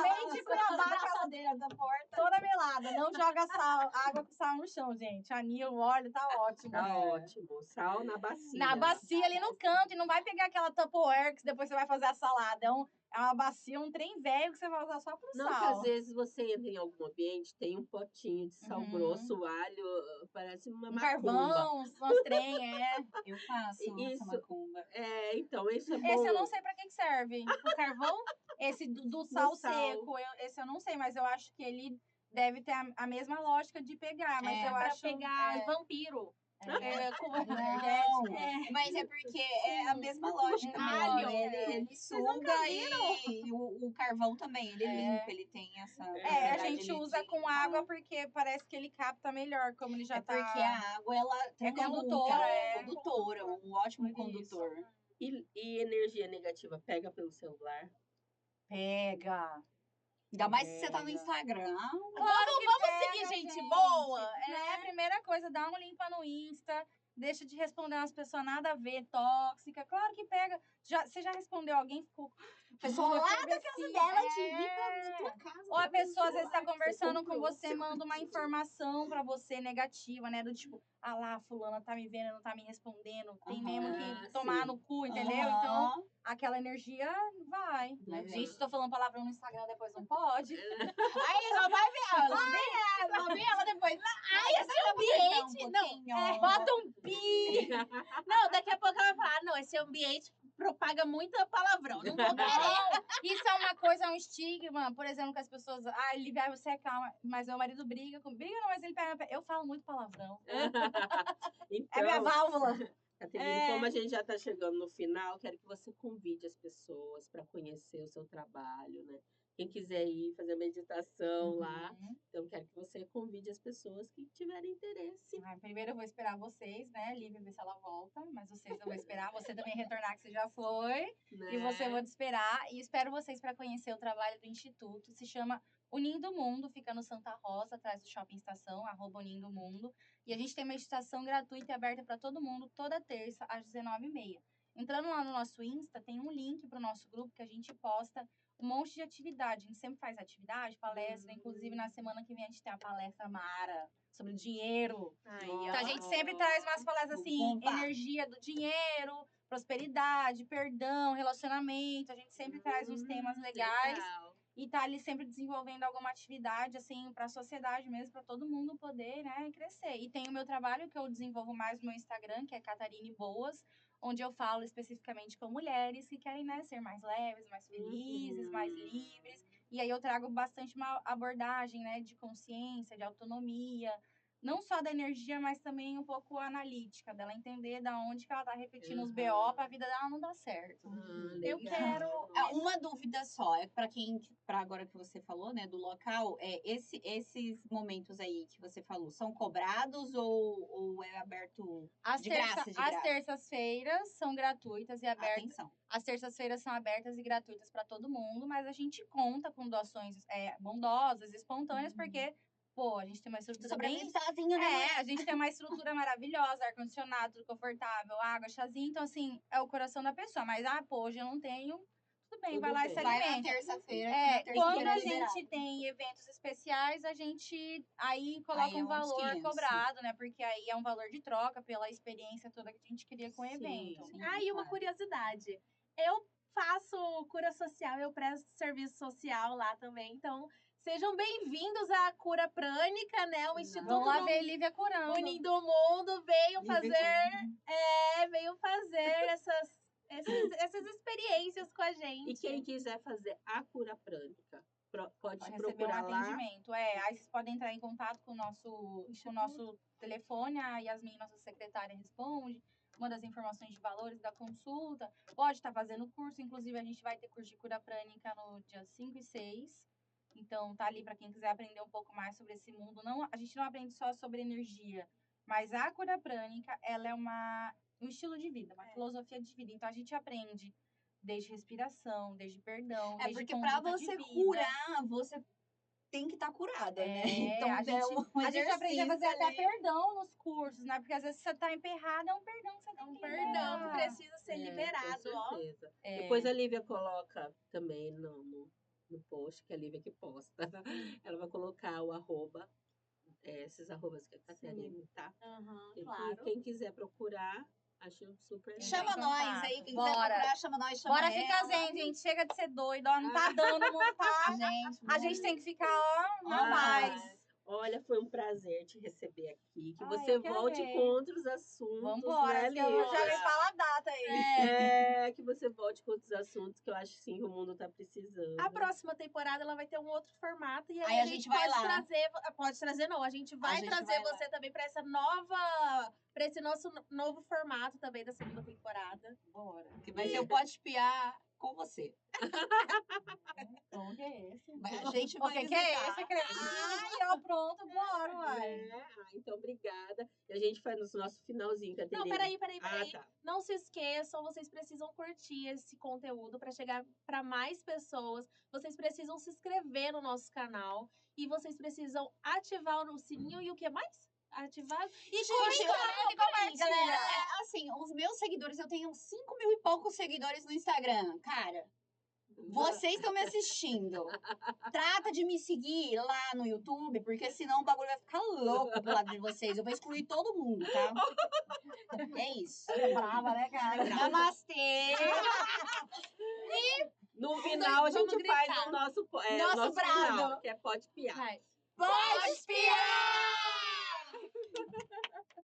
Speaker 4: Lei de Cuiabá, aquela
Speaker 1: braçadeira da porta.
Speaker 4: toda melada. Não joga sal, água com sal no chão, gente. Anil, óleo, tá ótimo.
Speaker 3: Tá ótimo. Sal na bacia.
Speaker 4: Na bacia ali no canto. E não vai pegar aquela Tupperware que depois você vai fazer a salada. É uma bacia, um trem velho que você vai usar só pro
Speaker 3: Não, que
Speaker 4: sal.
Speaker 3: às vezes você entra em algum ambiente, tem um potinho de sal
Speaker 4: Uhum.
Speaker 3: grosso, alho, parece uma
Speaker 4: Um
Speaker 3: macumba.
Speaker 4: carvão, uns trem, é.
Speaker 1: Eu faço
Speaker 3: Isso.
Speaker 1: essa macumba.
Speaker 3: É, então, isso é bom.
Speaker 4: Esse eu não sei pra que serve.
Speaker 2: O carvão?
Speaker 4: Esse do sal
Speaker 3: sal.
Speaker 4: seco, esse eu não sei, mas eu acho que ele deve ter a mesma lógica de pegar. Mas
Speaker 1: É,
Speaker 4: eu
Speaker 2: Pra
Speaker 4: acho.
Speaker 2: pegar vampiro.
Speaker 4: Com
Speaker 1: Não,
Speaker 4: energético.
Speaker 1: mas é porque é a mesma lógica
Speaker 2: Alho,
Speaker 1: mesmo. Ele suga e o carvão também, ele limpa, ele tem essa
Speaker 4: A
Speaker 1: propriedade
Speaker 4: gente
Speaker 1: ali
Speaker 4: usa
Speaker 1: de
Speaker 4: com
Speaker 1: limpar.
Speaker 4: água porque parece que ele capta melhor, como ele já
Speaker 1: É
Speaker 4: tá.
Speaker 1: porque a água, ela
Speaker 4: condutora,
Speaker 1: condutora, um ótimo
Speaker 4: Por isso.
Speaker 1: condutor.
Speaker 3: E energia negativa pega pelo celular?
Speaker 4: Pega.
Speaker 1: Ainda mais se você tá no
Speaker 4: Pega.
Speaker 1: Instagram.
Speaker 4: Claro que
Speaker 2: Vamos
Speaker 4: pega,
Speaker 2: seguir gente boa,
Speaker 4: É a primeira coisa, dá uma limpa no Insta. Deixa de responder umas pessoas nada a ver, tóxica. Claro que pega. Você já respondeu alguém, ficou.
Speaker 1: Pessoa
Speaker 4: Ai,
Speaker 1: lá
Speaker 4: que
Speaker 1: da casa
Speaker 4: imbecil.
Speaker 1: dela te ir pra tua casa.
Speaker 4: Ou a
Speaker 1: pra
Speaker 4: pessoa às vezes tá
Speaker 3: que você
Speaker 4: conversando com
Speaker 3: comprou,
Speaker 4: você,
Speaker 3: seu
Speaker 4: manda uma informação pra você negativa, né? Do tipo, ah lá, fulana tá me vendo, não tá me respondendo. Tem mesmo
Speaker 3: Aham,
Speaker 4: que tomar
Speaker 3: sim.
Speaker 4: no cu, entendeu? Então, aquela energia vai.
Speaker 3: Uhum.
Speaker 4: Gente, se tô falando palavrão no Instagram, depois não pode.
Speaker 1: Aí ela vai ver ela. Vai ver ela depois. Ai, esse
Speaker 2: ambiente,
Speaker 4: Bota um pi!
Speaker 2: Não, daqui a pouco ela vai falar, não, esse ambiente propaga muita palavrão. Não vou querer.
Speaker 4: Não, isso é uma coisa, é um estigma. Por exemplo, que as pessoas. Ah, ele vai, você é calma. Mas meu marido briga com. Briga não, mas ele pega. Eu falo muito palavrão.
Speaker 3: Então,
Speaker 4: É minha válvula.
Speaker 3: Caterine, como a gente já está chegando no final, quero que você convide as pessoas para conhecer o seu trabalho, né? Quem quiser ir fazer meditação lá, então quero que você convide as pessoas que tiverem interesse.
Speaker 4: Ah, primeiro eu vou esperar vocês, né? Lívia, ver se ela volta. Mas vocês eu vou esperar. Você também retornar, que você já foi.
Speaker 3: Né?
Speaker 4: E você eu vou te esperar. E espero vocês para conhecer o trabalho do Instituto. Se chama Unindo o Mundo, fica no Santa Rosa, atrás do Shopping Estação, @Unindo o Mundo. E a gente tem meditação gratuita e aberta para todo mundo, toda terça, às 19h30. Entrando lá no nosso Insta, tem um link para o nosso grupo que a gente posta um monte de atividade. A gente sempre faz atividade, palestra. Inclusive, na semana que vem, a gente tem a palestra Mara sobre dinheiro.
Speaker 2: Aí,
Speaker 4: Então, a gente sempre traz umas palestras assim, energia do dinheiro, prosperidade, perdão, relacionamento. A gente sempre traz uns temas legais.
Speaker 3: Legal.
Speaker 4: E tá ali sempre desenvolvendo alguma atividade, assim, para a sociedade mesmo, para todo mundo poder, né, crescer. E tem o meu trabalho que eu desenvolvo mais no meu Instagram, que é Catarine Boas, onde eu falo especificamente com mulheres que querem, né, ser mais leves, mais felizes, mais livres. E aí eu trago bastante uma abordagem, né, de consciência, de autonomia, não só da energia, mas também um pouco analítica, dela entender da onde que ela tá repetindo os
Speaker 3: Uhum.
Speaker 4: BO pra vida dela não dar certo.
Speaker 2: Eu
Speaker 3: Legal.
Speaker 2: quero-
Speaker 1: Uma dúvida só, é para agora que você falou, né, do local, esses momentos aí que você falou, são cobrados ou é aberto
Speaker 4: As,
Speaker 1: de graça, de
Speaker 4: as
Speaker 1: graça?
Speaker 4: terças-feiras são gratuitas e abertas.
Speaker 1: Atenção.
Speaker 4: As terças-feiras são abertas e gratuitas para todo mundo, mas a gente conta com doações bondosas, espontâneas, porque, pô, a gente tem uma estrutura bem...
Speaker 1: Sobrevive sozinho, né?
Speaker 4: a gente tem uma estrutura maravilhosa, ar-condicionado, tudo confortável, água, chazinho. Então, assim, é o coração da pessoa. Mas, pô, hoje eu não tenho. Tudo bem,
Speaker 3: Tudo
Speaker 4: vai lá e
Speaker 3: bem.
Speaker 4: se
Speaker 1: Vai na
Speaker 4: alimenta.
Speaker 1: terça-feira. que na terça-feira
Speaker 4: Quando
Speaker 1: é
Speaker 4: a
Speaker 1: liberado.
Speaker 4: gente tem eventos especiais, a gente aí coloca
Speaker 1: Aí é
Speaker 4: um
Speaker 1: uns
Speaker 4: valor
Speaker 1: 500,
Speaker 4: cobrado, né? Porque aí é um valor de troca pela experiência toda que a gente queria com o
Speaker 3: Sim,
Speaker 4: evento.
Speaker 1: sim.
Speaker 2: Ah, e uma
Speaker 1: claro.
Speaker 2: curiosidade. Eu faço cura social, eu presto serviço social lá também. Então, sejam bem-vindos à Cura Prânica, né? O Instituto
Speaker 4: Vamos lá ver Lívia curando.
Speaker 2: Unindo o Mundo veio fazer essas experiências com a gente.
Speaker 3: E quem quiser fazer a cura prânica, pode
Speaker 4: Pode
Speaker 3: te
Speaker 4: receber um
Speaker 3: procurar lá.
Speaker 4: atendimento. Aí vocês podem entrar em contato com o nosso telefone, a Yasmin, nossa secretária, responde, manda as informações de valores da consulta. Pode estar fazendo curso, inclusive a gente vai ter curso de cura prânica no dia 5 e 6. Então tá ali para quem quiser aprender um pouco mais sobre esse mundo. Não, a gente não aprende só sobre energia, mas a cura prânica, ela é um estilo de vida, uma filosofia de vida. Então a gente aprende desde respiração, desde perdão,
Speaker 1: É
Speaker 4: desde
Speaker 1: porque pra
Speaker 4: conduta de
Speaker 1: você
Speaker 4: vida.
Speaker 1: curar, você tem que estar curada, né? Então
Speaker 4: a gente aprende a fazer
Speaker 1: exercício
Speaker 4: até
Speaker 1: ali.
Speaker 4: perdão nos cursos, né? Porque às vezes você tá emperrada, é um perdão que você
Speaker 2: É
Speaker 4: tem
Speaker 2: um
Speaker 4: que
Speaker 2: perdão que
Speaker 4: liberar.
Speaker 2: precisa ser
Speaker 3: Com
Speaker 2: liberado, ó.
Speaker 3: certeza.
Speaker 4: É.
Speaker 3: Depois a Lívia coloca também no post, que é a Lívia que posta. Ela vai colocar o arroba, esses arrobas que a Catarina, tá?
Speaker 2: Aham,
Speaker 3: E
Speaker 2: claro.
Speaker 3: quem quiser procurar, acho super legal.
Speaker 1: Chama
Speaker 4: Então
Speaker 1: nós
Speaker 4: tá.
Speaker 1: aí, quem quiser
Speaker 4: Bora.
Speaker 1: procurar, chama nós, chama
Speaker 4: Bora
Speaker 1: ela.
Speaker 4: ficar zen, gente. Chega de ser doido, ó. Não tá dando, não tá.
Speaker 1: Gente,
Speaker 4: A gente tem que ficar, ó, na
Speaker 3: Ai,
Speaker 4: paz.
Speaker 3: Olha, foi um prazer te receber aqui. Que
Speaker 4: Ai,
Speaker 3: você
Speaker 4: eu que
Speaker 3: volte
Speaker 4: amei.
Speaker 3: com outros assuntos,
Speaker 4: Vambora,
Speaker 3: né,
Speaker 4: que eu já me
Speaker 3: Lívia?
Speaker 4: fala a data aí.
Speaker 3: Que você volte com outros assuntos que eu acho sim que o mundo tá precisando.
Speaker 2: A próxima temporada ela vai ter um outro formato e
Speaker 1: Aí
Speaker 2: aí
Speaker 1: a gente vai
Speaker 2: pode
Speaker 1: lá.
Speaker 2: trazer, pode trazer não, a gente vai
Speaker 1: gente
Speaker 2: trazer
Speaker 1: vai
Speaker 2: você também para esse nosso novo formato também da segunda temporada.
Speaker 1: Bora. Que vai ser o Pode Piar com você.
Speaker 4: O que é esse?
Speaker 1: A gente
Speaker 4: O
Speaker 1: vai
Speaker 4: que é
Speaker 1: visitar.
Speaker 4: esse? Ai, ó, pronto, bora, uai.
Speaker 3: Então obrigada. E a gente faz no nosso finalzinho, Caterina.
Speaker 2: Não, peraí.
Speaker 3: Tá.
Speaker 2: Não se esqueçam, vocês precisam curtir esse conteúdo para chegar para mais pessoas. Vocês precisam se inscrever no nosso canal e vocês precisam ativar o sininho e o que mais? Ativar e
Speaker 1: Gente,
Speaker 2: compartilhar.
Speaker 1: galera, assim, os meus seguidores, eu tenho 5 mil e poucos seguidores no Instagram, cara. Vocês estão me assistindo. Trata de me seguir lá no YouTube, porque senão o bagulho vai ficar louco pro lado de vocês. Eu vou excluir todo mundo, tá? É isso.
Speaker 4: É brava, né, cara?
Speaker 1: Namastê!
Speaker 3: No final a
Speaker 2: Vamos
Speaker 3: gente
Speaker 2: gritar.
Speaker 3: faz o nosso,
Speaker 1: Nosso
Speaker 3: nosso
Speaker 1: brado.
Speaker 3: final, que é Pode Piar.
Speaker 2: Vai.
Speaker 1: Pode piar!